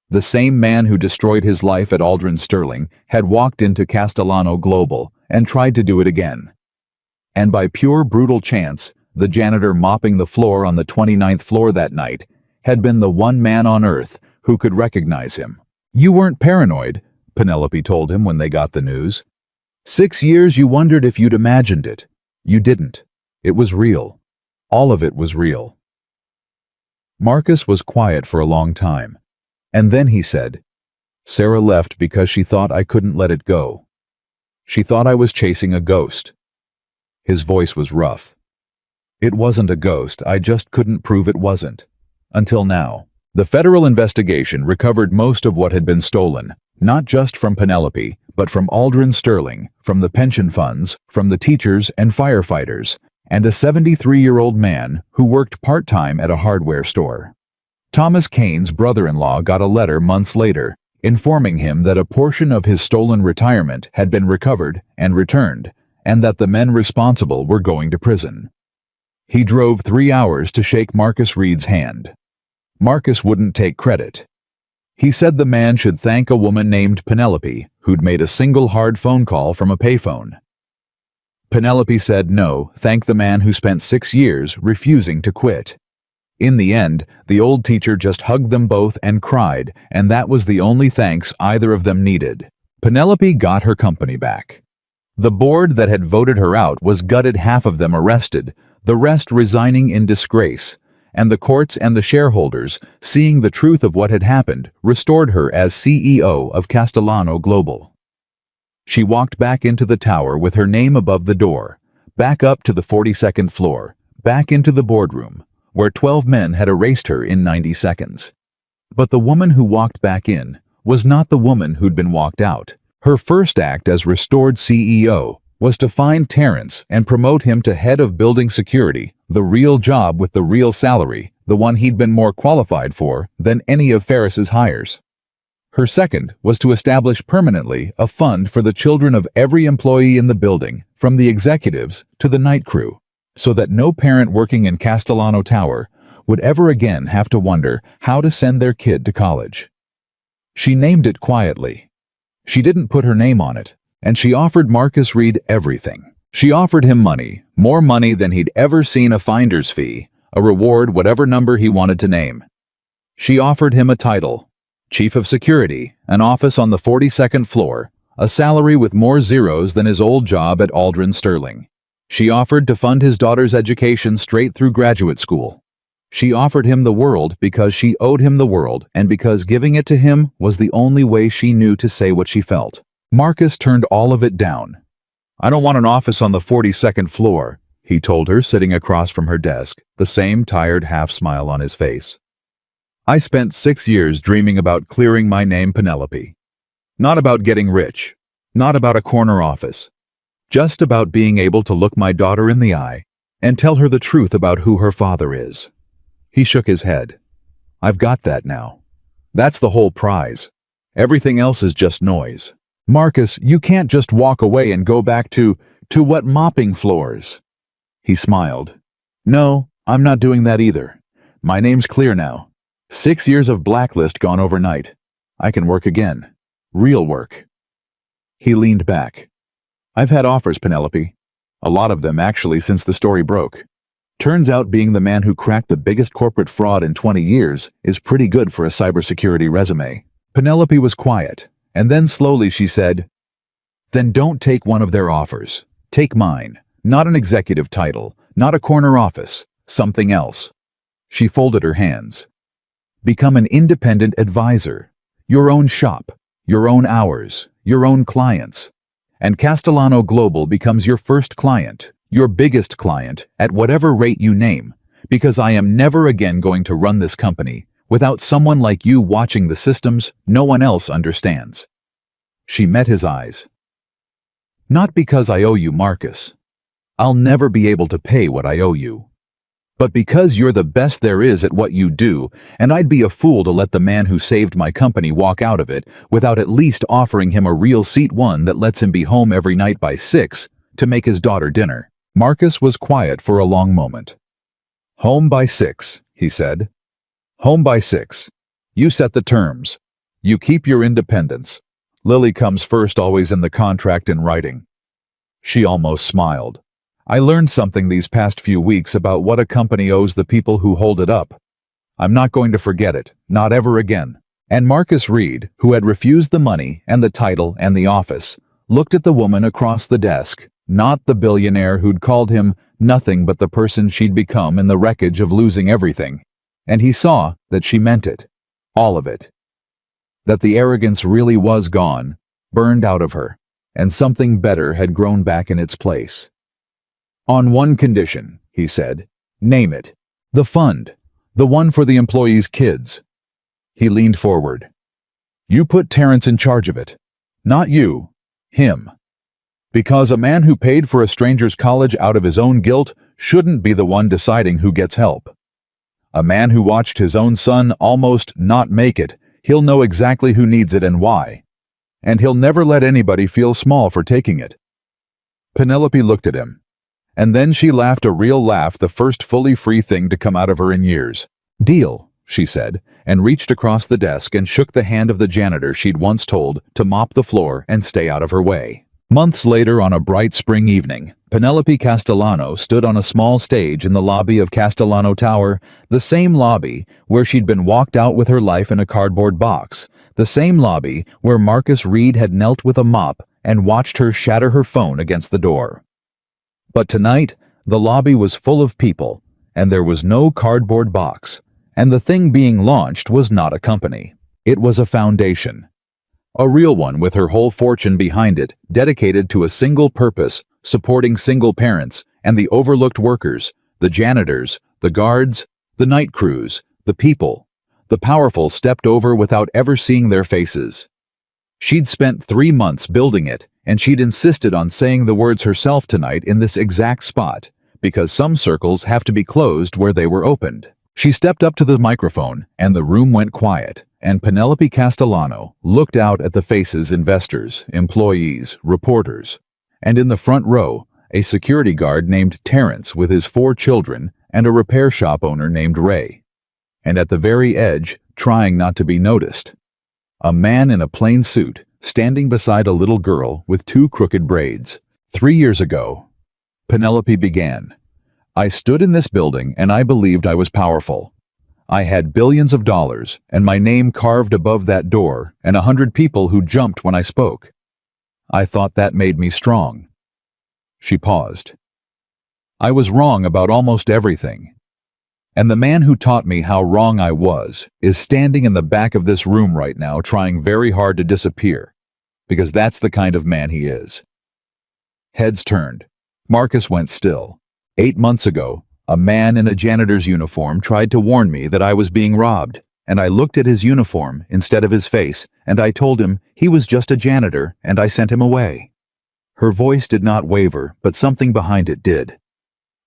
The same man who destroyed his life at Aldrin Sterling had walked into Castellano Global and tried to do it again. And by pure brutal chance, the janitor mopping the floor on the 29th floor that night had been the one man on Earth who could recognize him. You weren't paranoid, Penelope told him when they got the news. 6 years you wondered if you'd imagined it. You didn't. It was real. All of it was real. Marcus was quiet for a long time, and then he said, Sarah left because she thought I couldn't let it go. She thought I was chasing a ghost. His voice was rough. It wasn't a ghost, I just couldn't prove it wasn't. Until now. The federal investigation recovered most of what had been stolen, not just from Penelope, but from Aldrin Sterling, from the pension funds, from the teachers and firefighters, and a 73-year-old man who worked part-time at a hardware store. Thomas Kane's brother-in-law got a letter months later, informing him that a portion of his stolen retirement had been recovered and returned, and that the men responsible were going to prison. He drove 3 hours to shake Marcus Reed's hand. Marcus wouldn't take credit. He said the man should thank a woman named Penelope, who'd made a single hard phone call from a payphone. Penelope said no, thank the man who spent 6 years refusing to quit. In the end, the old teacher just hugged them both and cried, and that was the only thanks either of them needed. Penelope got her company back. The board that had voted her out was gutted, half of them arrested, the rest resigning in disgrace, and the courts and the shareholders, seeing the truth of what had happened, restored her as CEO of Castellano Global. She walked back into the tower with her name above the door, back up to the 42nd floor, back into the boardroom, where 12 men had erased her in 90 seconds. But the woman who walked back in was not the woman who'd been walked out. Her first act as restored CEO was to find Terrence and promote him to head of building security, the real job with the real salary, the one he'd been more qualified for than any of Ferris's hires. Her second was to establish permanently a fund for the children of every employee in the building, from the executives to the night crew, so that no parent working in Castellano Tower would ever again have to wonder how to send their kid to college. She named it quietly. She didn't put her name on it, and she offered Marcus Reed everything. She offered him money, more money than he'd ever seen, a finder's fee, a reward, whatever number he wanted to name. She offered him a title, Chief of Security, an office on the 42nd floor, a salary with more zeros than his old job at Aldrin Sterling. She offered to fund his daughter's education straight through graduate school. She offered him the world because she owed him the world, and because giving it to him was the only way she knew to say what she felt. Marcus turned all of it down. "I don't want an office on the 42nd floor," he told her, sitting across from her desk, the same tired half-smile on his face. "I spent 6 years dreaming about clearing my name, Penelope. Not about getting rich, not about a corner office, just about being able to look my daughter in the eye and tell her the truth about who her father is." He shook his head. "I've got that now. That's the whole prize. Everything else is just noise." "Marcus, you can't just walk away and go back to what, mopping floors?" He smiled. "No, I'm not doing that either. My name's clear now. 6 years of blacklist gone overnight. I can work again. Real work." He leaned back. "I've had offers, Penelope. A lot of them, actually, since the story broke. Turns out being the man who cracked the biggest corporate fraud in 20 years is pretty good for a cybersecurity resume." Penelope was quiet, and then slowly she said, "Then don't take one of their offers. Take mine. Not an executive title, not a corner office, something else." She folded her hands. "Become an independent advisor. Your own shop, your own hours, your own clients. And Castellano Global becomes your first client, your biggest client, at whatever rate you name, because I am never again going to run this company without someone like you watching the systems no one else understands." She met his eyes. "Not because I owe you, Marcus. I'll never be able to pay what I owe you. But because you're the best there is at what you do, and I'd be a fool to let the man who saved my company walk out of it without at least offering him a real seat, one that lets him be home every night by 6 to make his daughter dinner." Marcus was quiet for a long moment. "Home by 6, he said. "Home by 6. You set the terms. You keep your independence. Lily comes first, always in the contract in writing." She almost smiled. "I learned something these past few weeks about what a company owes the people who hold it up. I'm not going to forget it, not ever again." And Marcus Reed, who had refused the money and the title and the office, looked at the woman across the desk, not the billionaire who'd called him nothing but the person she'd become in the wreckage of losing everything, and he saw that she meant it, all of it. That the arrogance really was gone, burned out of her, and something better had grown back in its place. "On one condition," he said. "Name it. The fund. The one for the employees' kids." He leaned forward. "You put Terrence in charge of it. Not you. Him. Because a man who paid for a stranger's college out of his own guilt shouldn't be the one deciding who gets help. A man who watched his own son almost not make it, He'll know exactly who needs it and why. And he'll never let anybody feel small for taking it." Penelope looked at him. And then she laughed a real laugh, the first fully free thing to come out of her in years. "Deal," she said, and reached across the desk and shook the hand of the janitor she'd once told to mop the floor and stay out of her way. Months later, on a bright spring evening, Penelope Castellano stood on a small stage in the lobby of Castellano Tower, the same lobby where she'd been walked out with her life in a cardboard box, the same lobby where Marcus Reed had knelt with a mop and watched her shatter her phone against the door. But tonight, the lobby was full of people, and there was no cardboard box, and the thing being launched was not a company. It was a foundation. A real one with her whole fortune behind it, dedicated to a single purpose, supporting single parents and the overlooked workers, the janitors, the guards, the night crews, the people. The powerful stepped over without ever seeing their faces. She'd spent 3 months building it, and she'd insisted on saying the words herself tonight in this exact spot, because some circles have to be closed where they were opened. She stepped up to the microphone, and the room went quiet, and Penelope Castellano looked out at the faces: investors, employees, reporters, and in the front row, a security guard named Terrence with his 4 children and a repair shop owner named Ray. And at the very edge, trying not to be noticed, a man in a plain suit standing beside a little girl with 2 crooked braids. 3 years ago, Penelope began. I stood in this building and I believed I was powerful. I had billions of dollars and my name carved above that door and 100 people who jumped when I spoke. I thought that made me strong. She paused. I was wrong about almost everything. And the man who taught me how wrong I was is standing in the back of this room right now, trying very hard to disappear, because that's the kind of man he is. Heads turned. Marcus went still. 8 months ago, a man in a janitor's uniform tried to warn me that I was being robbed, and I looked at his uniform instead of his face, and I told him he was just a janitor, and I sent him away. Her voice did not waver, but something behind it did.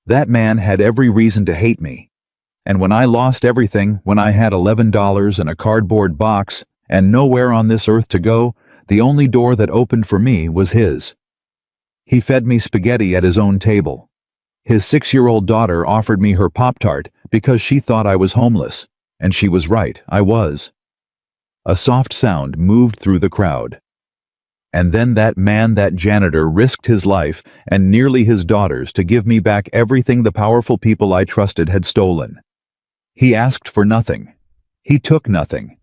That man had every reason to hate me. And when I lost everything, when I had $11 and a cardboard box and nowhere on this earth to go, the only door that opened for me was his. He fed me spaghetti at his own table. His 6-year-old daughter offered me her Pop-Tart because she thought I was homeless, and she was right, I was. A soft sound moved through the crowd. And then that man, that janitor, risked his life and nearly his daughter's to give me back everything the powerful people I trusted had stolen. He asked for nothing. He took nothing.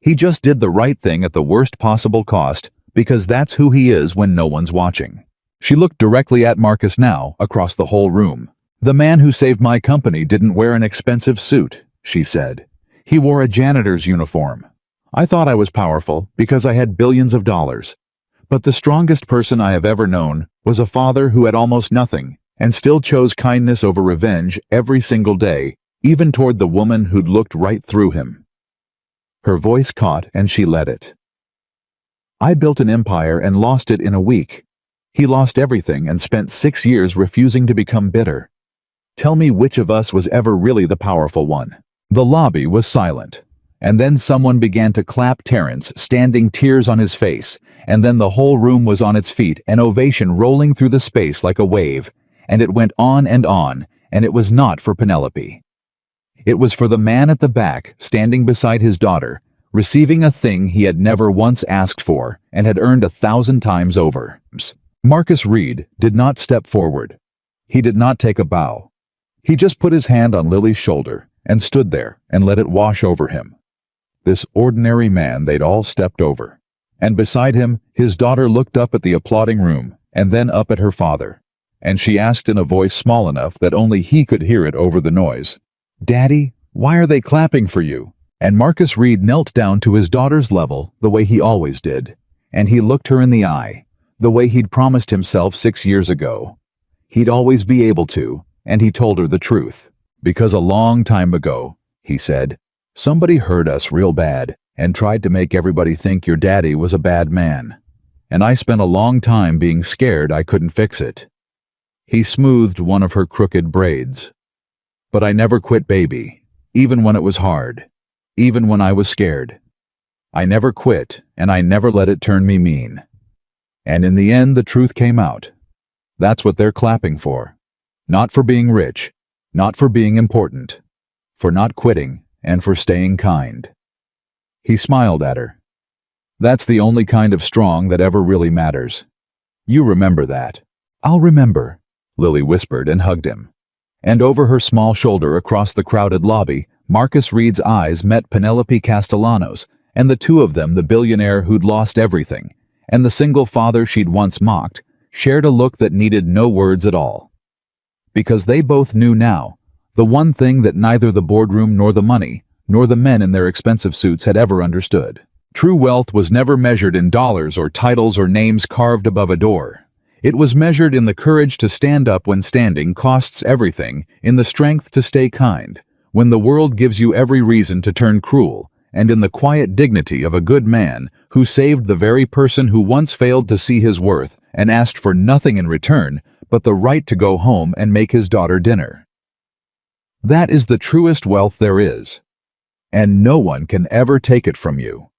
He just did the right thing at the worst possible cost, because that's who he is when no one's watching. She looked directly at Marcus now, across the whole room. The man who saved my company didn't wear an expensive suit, she said. He wore a janitor's uniform. I thought I was powerful because I had billions of dollars. But the strongest person I have ever known was a father who had almost nothing and still chose kindness over revenge every single day, even toward the woman who'd looked right through him. Her voice caught and she let it. I built an empire and lost it in a week. He lost everything and spent 6 years refusing to become bitter. Tell me which of us was ever really the powerful one. The lobby was silent, and then someone began to clap Terrence, standing, tears on his face, and then the whole room was on its feet, an ovation rolling through the space like a wave, and it went on, and it was not for Penelope. It was for the man at the back, standing beside his daughter, receiving a thing he had never once asked for and had earned 1,000 times over. Marcus Reed did not step forward. He did not take a bow. He just put his hand on Lily's shoulder and stood there and let it wash over him. This ordinary man they'd all stepped over. And beside him, his daughter looked up at the applauding room and then up at her father. And she asked in a voice small enough that only he could hear it over the noise, "Daddy, why are they clapping for you?" And Marcus Reed knelt down to his daughter's level the way he always did. And he looked her in the eye, the way he'd promised himself 6 years ago. He'd always be able to, and he told her the truth. Because a long time ago, he said, somebody hurt us real bad and tried to make everybody think your daddy was a bad man. And I spent a long time being scared I couldn't fix it. He smoothed one of her crooked braids. But I never quit, baby, even when it was hard, even when I was scared. I never quit, and I never let it turn me mean. And in the end, the truth came out. That's what they're clapping for. Not for being rich, not for being important, for not quitting, and for staying kind. He smiled at her. That's the only kind of strong that ever really matters. You remember that. I'll remember, Lily whispered and hugged him. And over her small shoulder across the crowded lobby, Marcus Reed's eyes met Penelope Castellanos, and the two of them, the billionaire who'd lost everything, and the single father she'd once mocked, shared a look that needed no words at all. Because they both knew now, the one thing that neither the boardroom nor the money, nor the men in their expensive suits had ever understood. True wealth was never measured in dollars or titles or names carved above a door. It was measured in the courage to stand up when standing costs everything, in the strength to stay kind, when the world gives you every reason to turn cruel, and in the quiet dignity of a good man who saved the very person who once failed to see his worth and asked for nothing in return but the right to go home and make his daughter dinner. That is the truest wealth there is, and no one can ever take it from you.